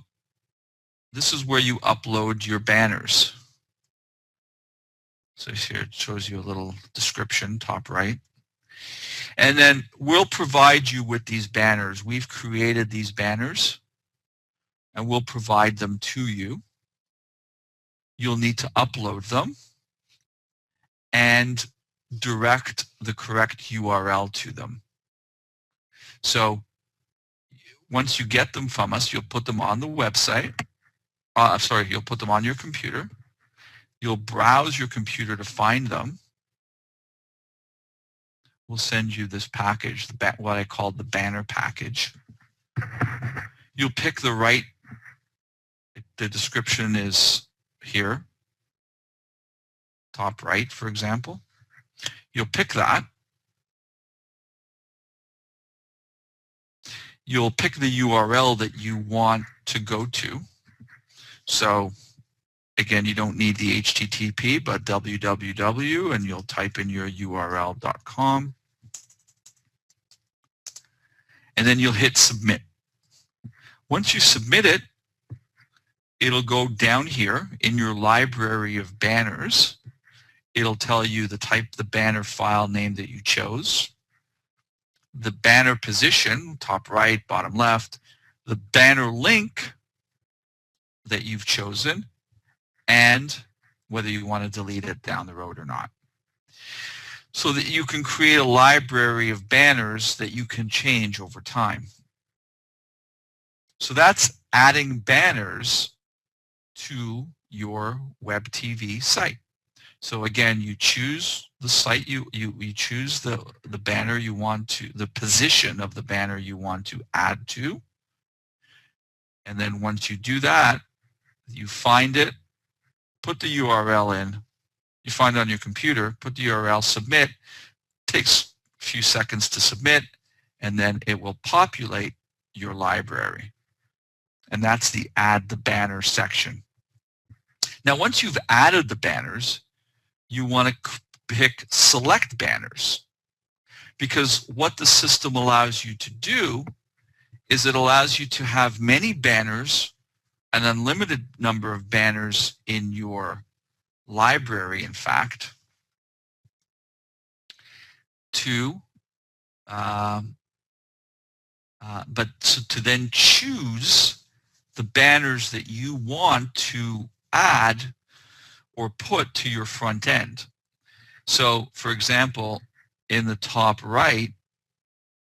this is where you upload your banners. So here it shows you a little description, top right. And then we'll provide you with these banners. We've created these banners, and we'll provide them to you. You'll need to upload them and direct the correct URL to them. So once you get them from us, you'll put them on the website. You'll put them on your computer. You'll browse your computer to find them. We'll send you this package, what I call the banner package. You'll pick the right, the description is here, top right, for example. You'll pick that. You'll pick the URL that you want to go to. So again, you don't need the HTTP, but www, and you'll type in your url.com. And then you'll hit submit. Once you submit it, it'll go down here in your library of banners. It'll tell you the banner file name that you chose, the banner position, top right, bottom left, the banner link that you've chosen, and whether you want to delete it down the road or not. So that you can create a library of banners that you can change over time. So that's adding banners to your web TV site. So again, you choose the site, you choose the banner you want to, the position of the banner you want to add to. And then once you do that, you find it, put the URL in, you find it on your computer, put the URL, submit. It takes a few seconds to submit, and then it will populate your library. And that's the add the banner section. Now once you've added the banners, you want to pick select banners, because what the system allows you to do is it allows you to have many banners, an unlimited number of banners in your library, in fact, to to then choose the banners that you want to add or put to your front end. So for example, in the top right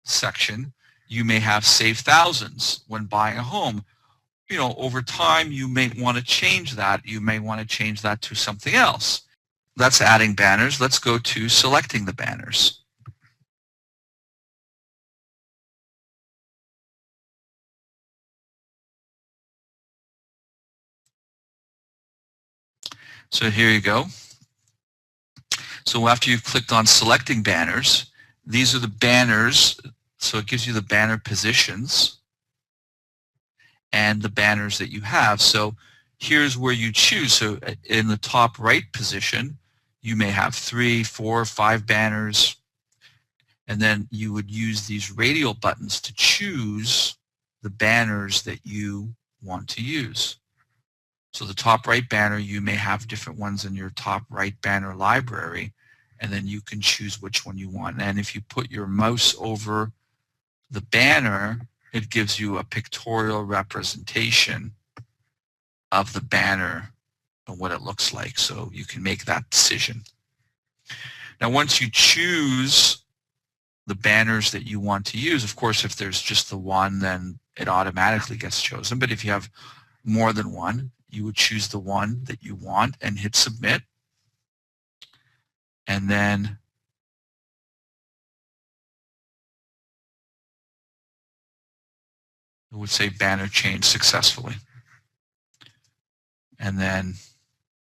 section, you may have save thousands when buying a home. You know, over time you may want to change that. You may want to change that to something else. That's adding banners. Let's go to selecting the banners. So here you go. So after you've clicked on selecting banners, these are the banners. So it gives you the banner positions and the banners that you have. So here's where you choose. So in the top right position, you may have 3, 4, 5 banners, and then you would use these radial buttons to choose the banners that you want to use. So the top right banner, you may have different ones in your top right banner library, and then you can choose which one you want. And if you put your mouse over the banner, it gives you a pictorial representation of the banner and what it looks like, so you can make that decision. Now once you choose the banners that you want to use, of course if there's just the one, then it automatically gets chosen, but if you have more than one, you would choose the one that you want and hit submit, and then it would say banner changed successfully. And then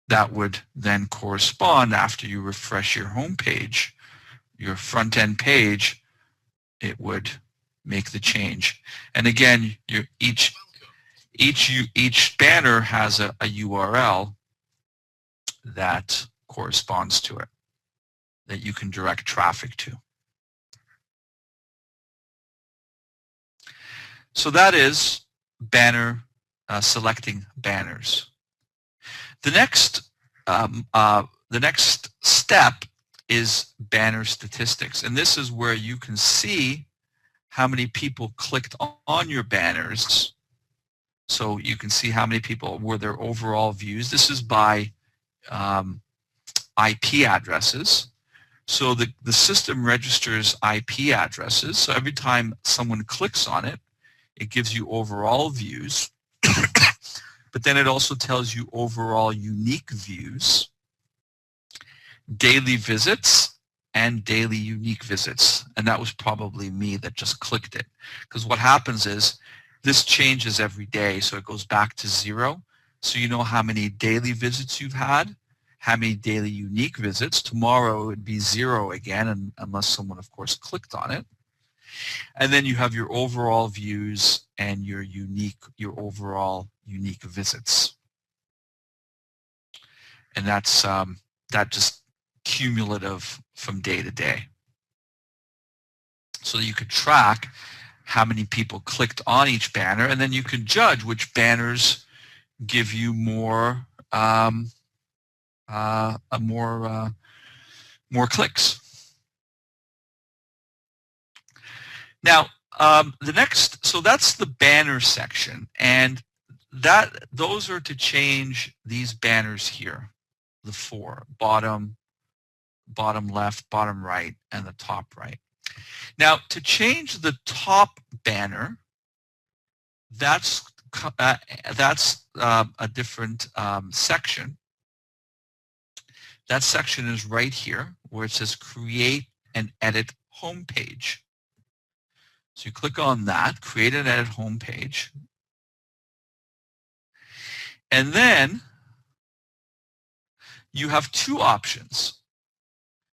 that would then correspond after you refresh your home page, your front end page, it would make the change. And again, each Each banner has a URL that corresponds to it that you can direct traffic to. So that is banner selecting banners. The next step is banner statistics, and this is where you can see how many people clicked on your banners. So you can see how many people were their overall views. This is by IP addresses. So the system registers IP addresses. So every time someone clicks on it, it gives you overall views. But then it also tells you overall unique views, daily visits, and daily unique visits. And that was probably me that just clicked it. Because what happens is this changes every day, so it goes back to 0. So you know how many daily visits you've had, how many daily unique visits. Tomorrow it would be 0 again, and unless someone, of course, clicked on it. And then you have your overall views and your overall unique visits. And that's that just cumulative from day to day. So you could track how many people clicked on each banner, and then you can judge which banners give you more more clicks. Now, so that's the banner section, and those are to change these banners here, the 4, bottom left, bottom right, and the top right. Now, to change the top banner, that's a different section. That section is right here where it says create and edit homepage. So you click on that, create and edit homepage. And then you have 2 options.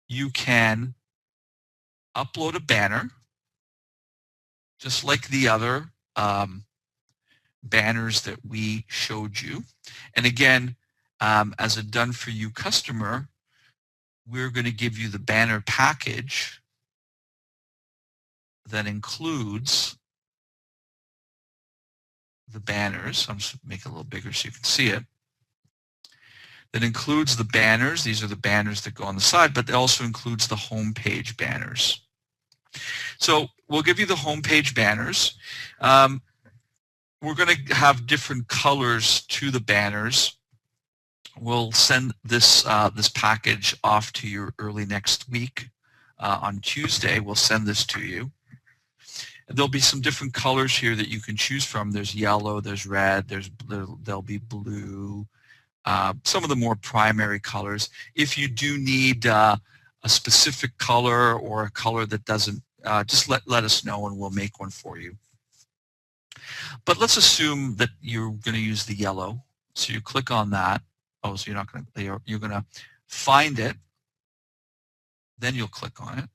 You can upload a banner, just like the other banners that we showed you. And again, as a done-for-you customer, we're going to give you the banner package that includes the banners. I'm just make it a little bigger so you can see it. That includes the banners. These are the banners that go on the side, but it also includes the homepage banners. So we'll give you the homepage banners. We're going to have different colors to the banners. We'll send this this package off to you early next week. On Tuesday, we'll send this to you. There'll be some different colors here that you can choose from. There's yellow, there's red, there'll be blue, some of the more primary colors. If you do need a specific color or a color that doesn't, just let us know and we'll make one for you. But let's assume that you're going to use the yellow. So you click on that. Oh, so you're going to find it. Then you'll click on it.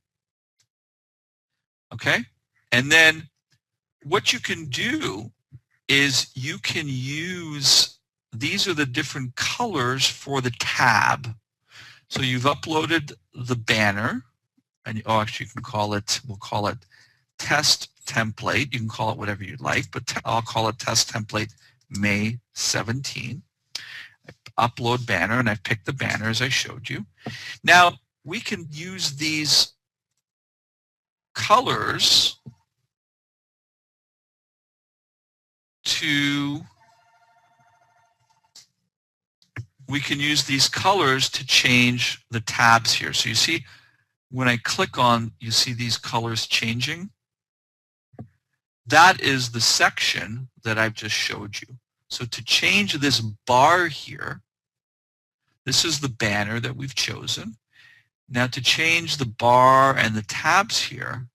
Okay? And then what you can do is you can use, these are the different colors for the tab. So you've uploaded the banner, and actually you can call it, we'll call it test template. You can call it whatever you'd like, but I'll call it test template May 17. Upload banner, and I've picked the banner as I showed you. Now we can use these colors to change the tabs here. So you see when I click on, you see these colors changing. That is the section that I've just showed you. So to change this bar here, this is the banner that we've chosen. Now to change the bar and the tabs here,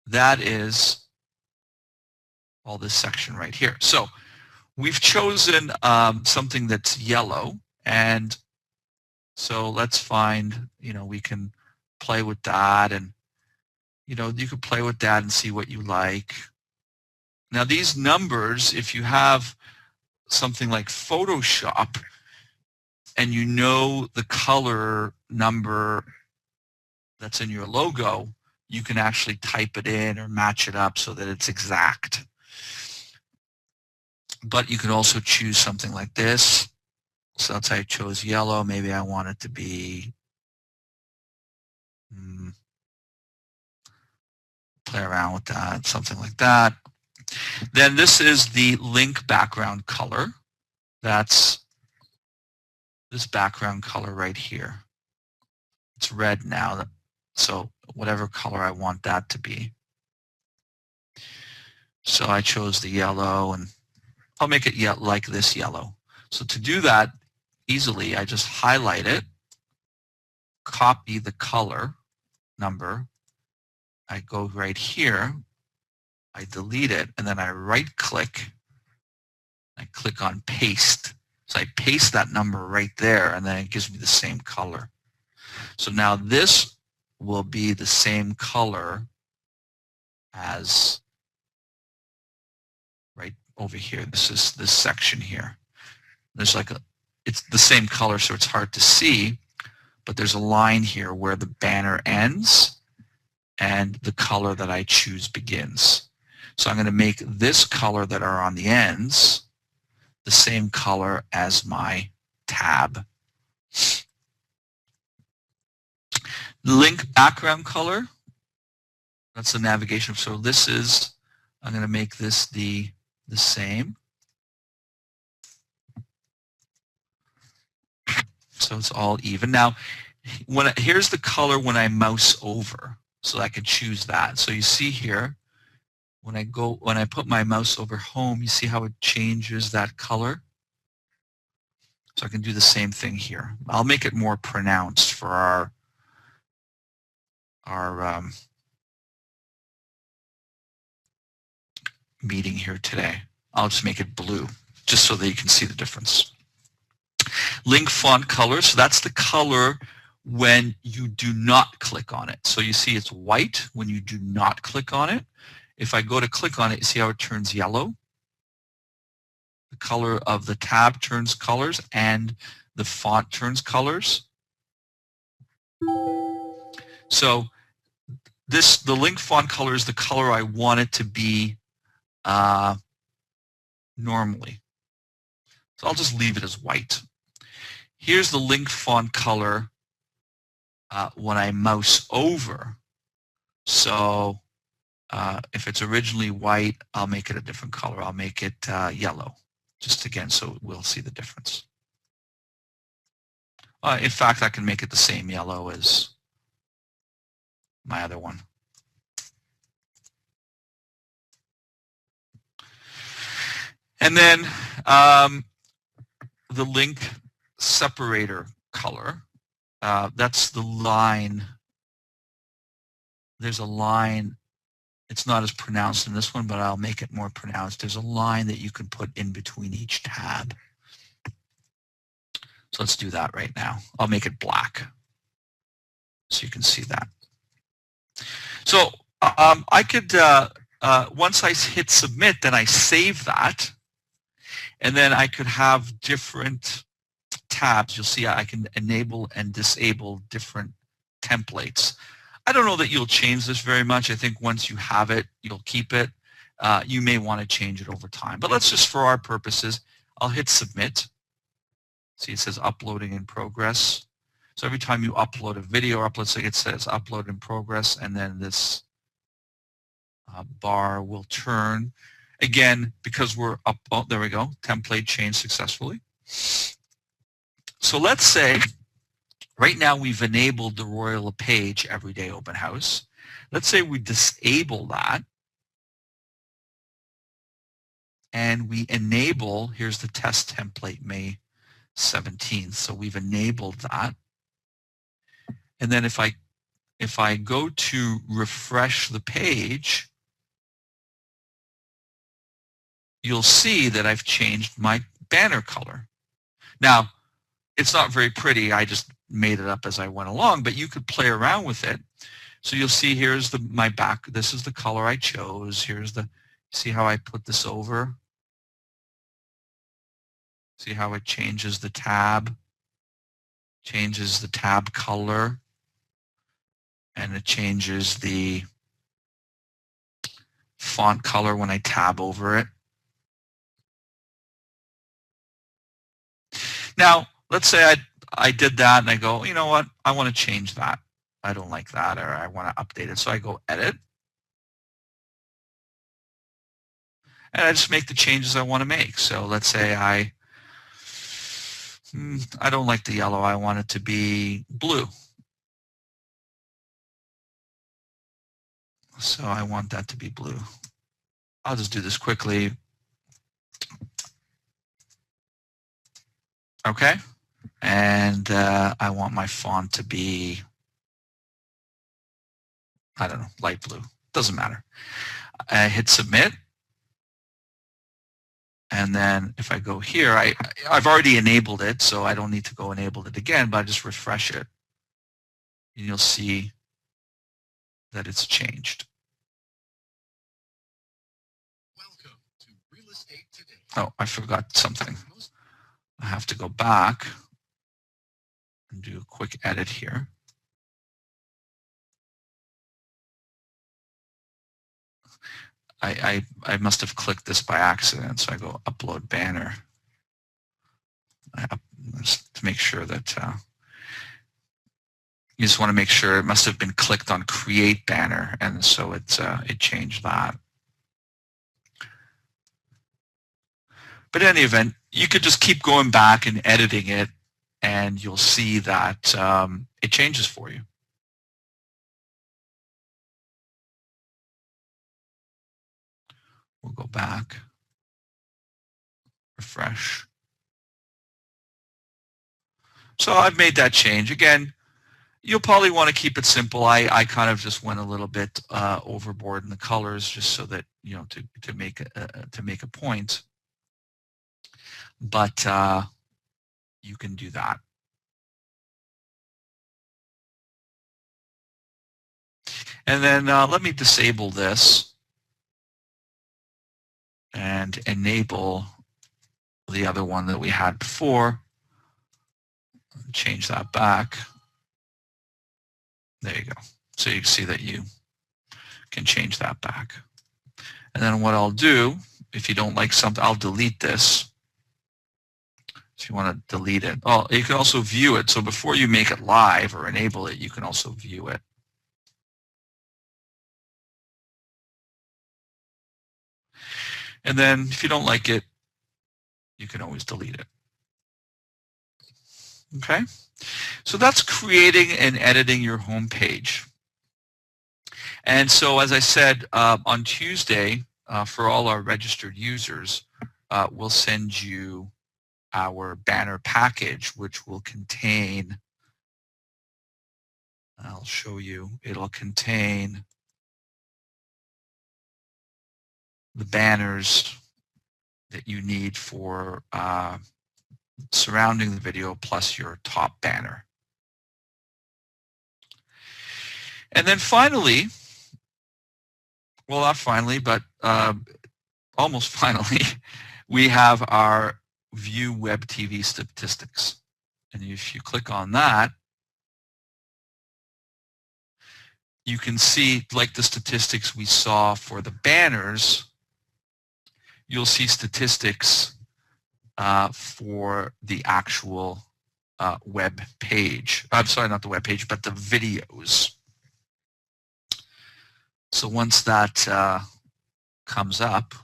that is all this section right here. So we've chosen something that's yellow, and so let's find, we can play with that, and you can play with that and see what you like. Now these numbers, if you have something like Photoshop and you know the color number that's in your logo, you can actually type it in or match it up so that it's exact. But you can also choose something like this. So let's say I chose yellow. Maybe I want it to be, play around with that, something like that. Then this is the link background color. That's this background color right here. It's red now, so whatever color I want that to be. So I chose the yellow, and I'll make it like this yellow. So to do that easily, I just highlight it, copy the color number, I go right here, I delete it, and then I right-click, I click on paste. So I paste that number right there, and then it gives me the same color. So now this will be the same color as right over here. This is this section here. There's like it's the same color, so it's hard to see, but there's a line here where the banner ends and the color that I choose begins. So I'm going to make this color that are on the ends the same color as my tab. Link background color, that's the navigation. So this is, I'm going to make this the same. So it's all even. Now, here's the color when I mouse over, so I can choose that. So you see here, when I put my mouse over home, you see how it changes that color? So I can do the same thing here. I'll make it more pronounced for our meeting here today. I'll just make it blue, just so that you can see the difference. Link font color, so that's the color when you do not click on it. So you see it's white when you do not click on it. If I go to click on it, you see how it turns yellow? The color of the tab turns colors and the font turns colors. So the link font color is the color I want it to be normally. So I'll just leave it as white. Here's the link font color when I mouse over. So if it's originally white, I'll make it a different color. I'll make it yellow, just again so we'll see the difference. In fact, I can make it the same yellow as my other one. And then the link separator color, that's the line. There's a line. It's not as pronounced in this one, but I'll make it more pronounced. There's a line that you can put in between each tab. So let's do that right now. I'll make it black so you can see that. So I could, once I hit submit, then I save that. And then I could have different tabs. You'll see I can enable and disable different templates. I don't know that you'll change this very much. I think once you have it, you'll keep it. You may want to change it over time. But let's just, for our purposes, I'll hit submit. See, it says uploading in progress. So every time you upload a video, it says upload in progress, and then this bar will turn. Again, because we're up, oh, there we go, template changed successfully. So let's say right now we've enabled the Royal LePage Everyday Open House. Let's say we disable that and we enable, here's the test template May 17th. So we've enabled that. And then if I go to refresh the page, you'll see that I've changed my banner color. Now, it's not very pretty. I just made it up as I went along, but you could play around with it. So you'll see here's my back. This is the color I chose. Here's See how I put this over? See how it changes the tab? Changes the tab color, and it changes the font color when I tab over it. Now, let's say I did that and I go, you know what, I want to change that. I don't like that, or I want to update it. So I go edit, and I just make the changes I want to make. So let's say I don't like the yellow. I want it to be blue. So I want that to be blue. I'll just do this quickly. Okay. And I want my font to be, I don't know, light blue. Doesn't matter. I hit submit. And then if I go here, I've already enabled it, so I don't need to go enable it again, but I just refresh it. And you'll see that it's changed. Welcome to Real Estate Today. Oh, I forgot something. I have to go back and do a quick edit here. I must have clicked this by accident, so I go upload banner. Just to make sure that you just want to make sure it must have been clicked on create banner, and so it changed that. But in any event, you could just keep going back and editing it, and you'll see that it changes for you. We'll go back, refresh. So I've made that change. Again, you'll probably want to keep it simple. I kind of just went a little bit overboard in the colors, just so that, you know, to make a point. But you can do that. And then let me disable this and enable the other one that we had before. Change that back. There you go. So you can see that you can change that back. And then what I'll do, if you don't like something, I'll delete this. If you want to delete it. Oh, you can also view it. So before you make it live or enable it, you can also view it. And then if you don't like it, you can always delete it. Okay? So that's creating and editing your home page. And so as I said, on Tuesday, for all our registered users, we'll send you our banner package, which will contain, I'll show you, it'll contain the banners that you need for surrounding the video plus your top banner. And then finally, well, not finally, but almost finally, we have our View Web TV Statistics. And if you click on that, you can see, like the statistics we saw for the banners, you'll see statistics for the actual web page. I'm sorry, not the web page, but the videos. So once that comes up,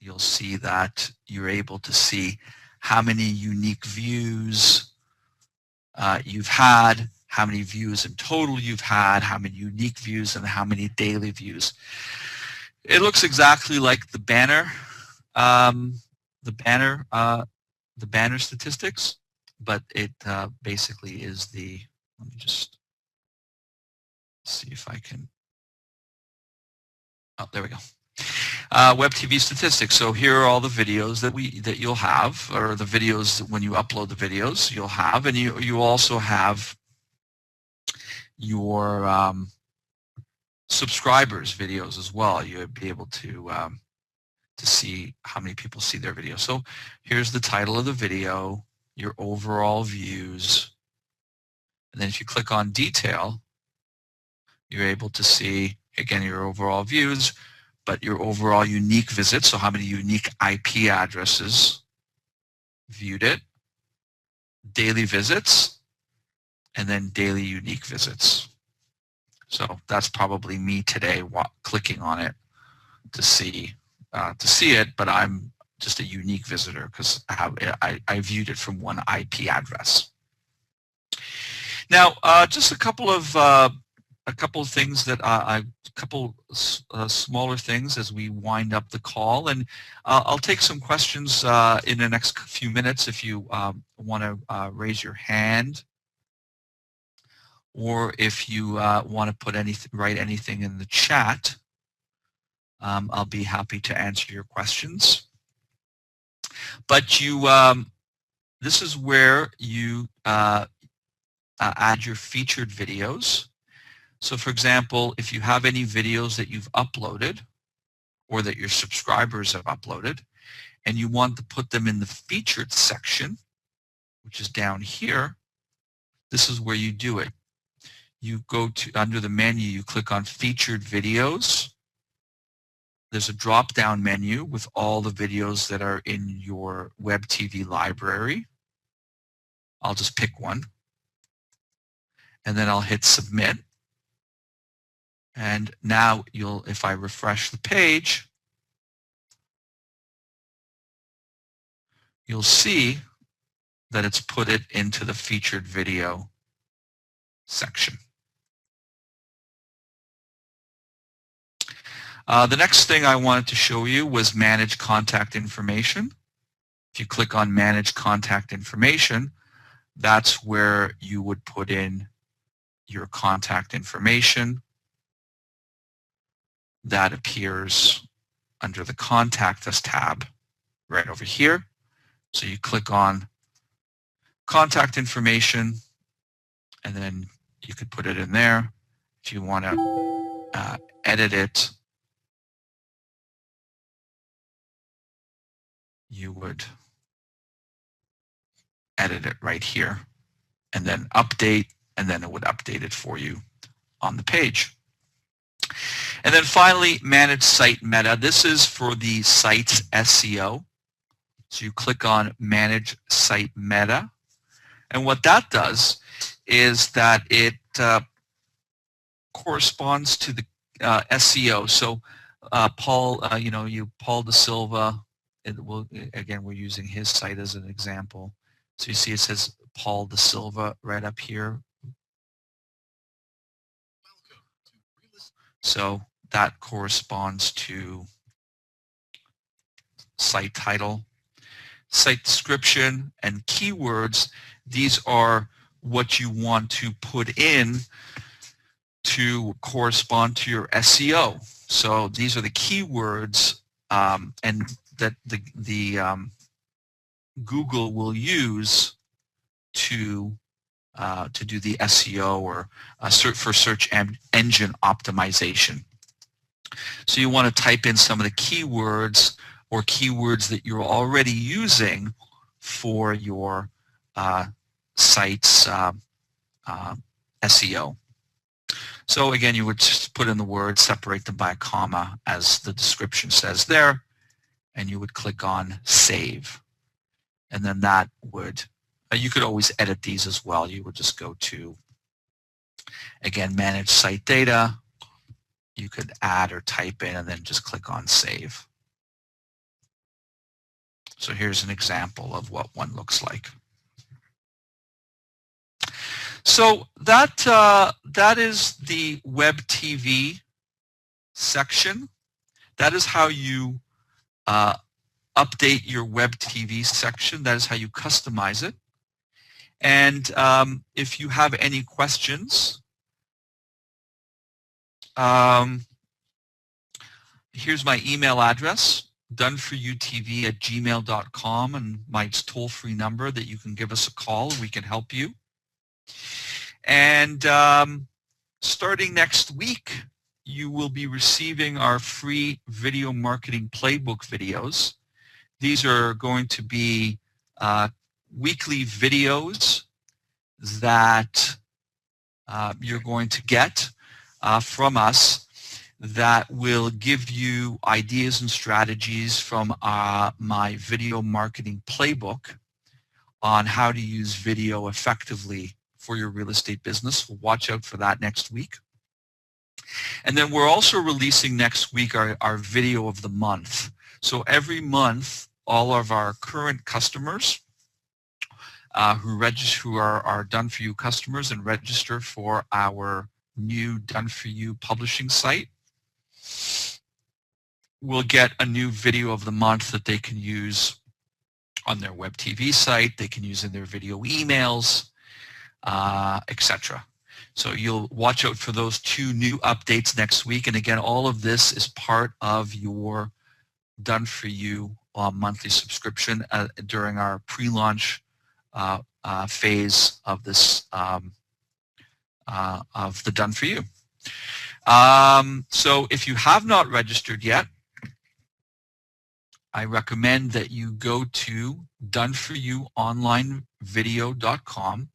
you'll see that you're able to see how many unique views you've had, how many views in total you've had, how many unique views, and how many daily views. It looks exactly like the banner, the banner statistics, but it basically is the. Let me just see if I can. Oh, there we go. Web TV statistics. So here are all the videos that you'll have, or the videos when you upload the videos you'll have, and you also have your subscribers' videos as well. You'll be able to see how many people see their video. So here's the title of the video, your overall views, and then if you click on detail, you're able to see, again, your overall views, but your overall unique visits, so how many unique IP addresses viewed it, daily visits, and then daily unique visits. So that's probably me today clicking on it to see it, but I'm just a unique visitor because I viewed it from one IP address. Now, just a couple of things that smaller things as we wind up the call, and I'll take some questions in the next few minutes if you want to raise your hand, or if you want to write anything in the chat. I'll be happy to answer your questions. But this is where you add your featured videos. So for example, if you have any videos that you've uploaded or that your subscribers have uploaded and you want to put them in the featured section, which is down here, this is where you do it. You go to under the menu, you click on featured videos. There's a drop-down menu with all the videos that are in your web TV library. I'll just pick one. And then I'll hit submit. And now if I refresh the page, you'll see that it's put it into the featured video section. The next thing I wanted to show you was manage contact information. If you click on manage contact information, that's where you would put in your contact information. That appears under the Contact Us tab right over here. So you click on contact information and then you could put it in there. If you want to edit it, you would edit it right here and then update, and then it would update it for you on the page. And then finally, manage site meta. This is for the site's SEO. So you click on manage site meta. And what that does is that it corresponds to the SEO. So Paul, Paul De Silva, again, we're using his site as an example. So you see it says Paul De Silva right up here. So that corresponds to site title, site description, and keywords. These are what you want to put in to correspond to your SEO. So these are the keywords and that the Google will use to do the SEO or for search engine optimization. So you want to type in some of the keywords or keywords that you're already using for your site's SEO. So again, you would just put in the words, separate them by a comma as the description says there, and you would click on Save. And then that would, you could always edit these as well. You would just go to, again, Manage Site Data. You could add or type in and then just click on Save. So here's an example of what one looks like. So that is the Web TV section. That is how you update your Web TV section. That is how you customize it. And if you have any questions, here's my email address, doneforyoutv@gmail.com, and my toll-free number that you can give us a call. We can help you. And starting next week, you will be receiving our free video marketing playbook videos. These are going to be weekly videos that you're going to get from us that will give you ideas and strategies from my video marketing playbook on how to use video effectively for your real estate business. We'll watch out for that next week. And then we're also releasing next week our video of the month. So every month, all of our current customers who are done-for-you customers and register for our new done-for-you publishing site will get a new video of the month that they can use on their web TV site, they can use in their video emails, etc. So you'll watch out for those 2 new updates next week. And again, all of this is part of your done-for-you monthly subscription during our pre-launch phase of this of the done-for-you. So if you have not registered yet, I recommend that you go to doneforyouonlinevideo.com.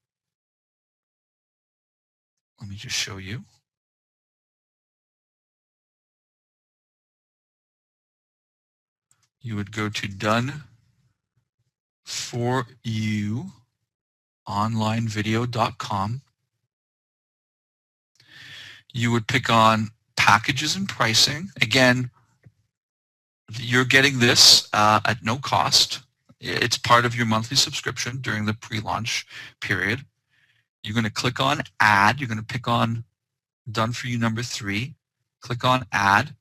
Let me just show you. You would go to doneforyouonlinevideo.com. You would pick on packages and pricing. Again, you're getting this at no cost. It's part of your monthly subscription during the pre-launch period. You're going to click on Add. You're going to pick on Done For You number 3. Click on Add.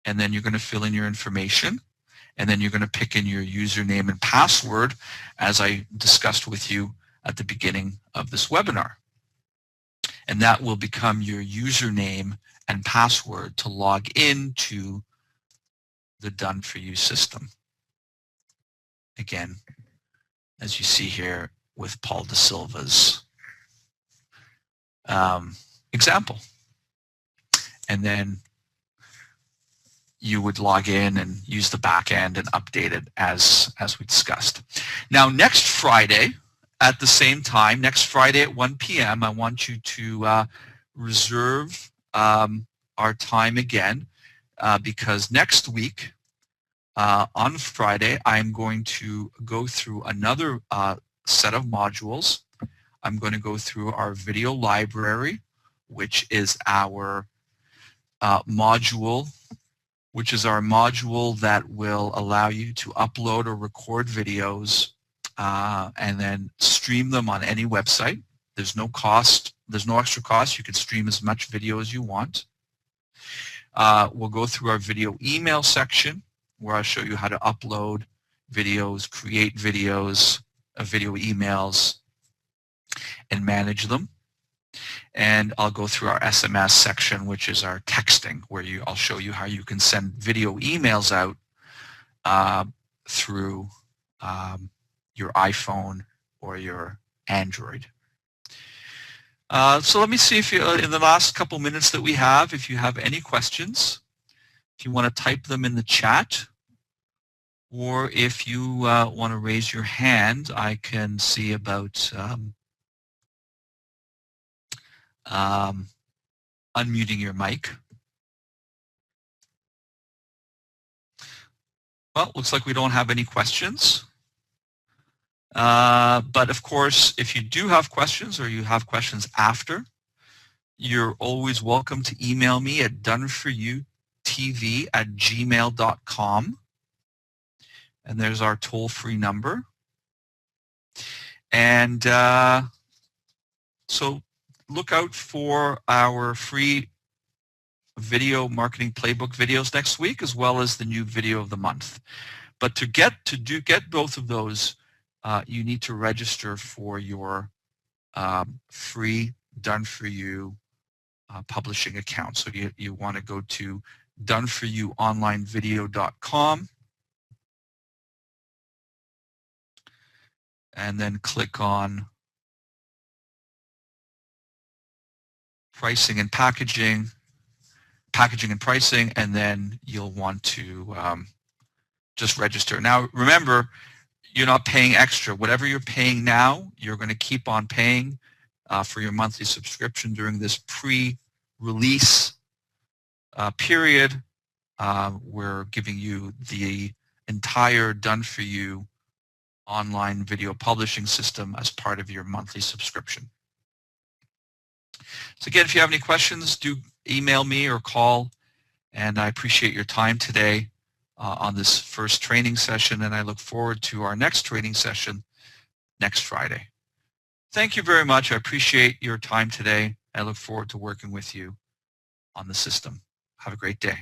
And then you're going to fill in your information. And then you're going to pick in your username and password as I discussed with you at the beginning of this webinar. And that will become your username and password to log into the Done For You system. Again, as you see here with Paul De Silva's example. And then you would log in and use the back end and update it as we discussed. Now, next Friday at the same time, next Friday at 1 p.m., I want you to reserve our time again because next week on Friday, I'm going to go through another set of modules. I'm going to go through our video library, which is our module that will allow you to upload or record videos and then stream them on any website. There's no cost. There's no extra cost. You can stream as much video as you want. We'll go through our video email section where I'll show you how to upload videos, create videos, video emails, and manage them. And I'll go through our SMS section, which is our texting, where I'll show you how you can send video emails out through your iPhone or your Android. So let me see if you, in the last couple minutes that we have, if you have any questions, if you want to type them in the chat, or if you want to raise your hand, I can see about unmuting your mic. Well, looks like we don't have any questions. But of course, if you do have questions or you have questions after, you're always welcome to email me at doneforyouTV@gmail.com. And there's our toll-free number. And so look out for our free video marketing playbook videos next week, as well as the new video of the month. But to get both of those, you need to register for your free Done For You publishing account. So you want to go to doneforyouonlinevideo.com and then click on pricing and packaging, packaging and pricing, and then you'll want to just register. Now remember, you're not paying extra. Whatever you're paying now, you're going to keep on paying for your monthly subscription during this pre-release period. We're giving you the entire done-for-you online video publishing system as part of your monthly subscription. So again, if you have any questions, do email me or call, and I appreciate your time today on this first training session, and I look forward to our next training session next Friday. Thank you very much. I appreciate your time today. I look forward to working with you on the system. Have a great day.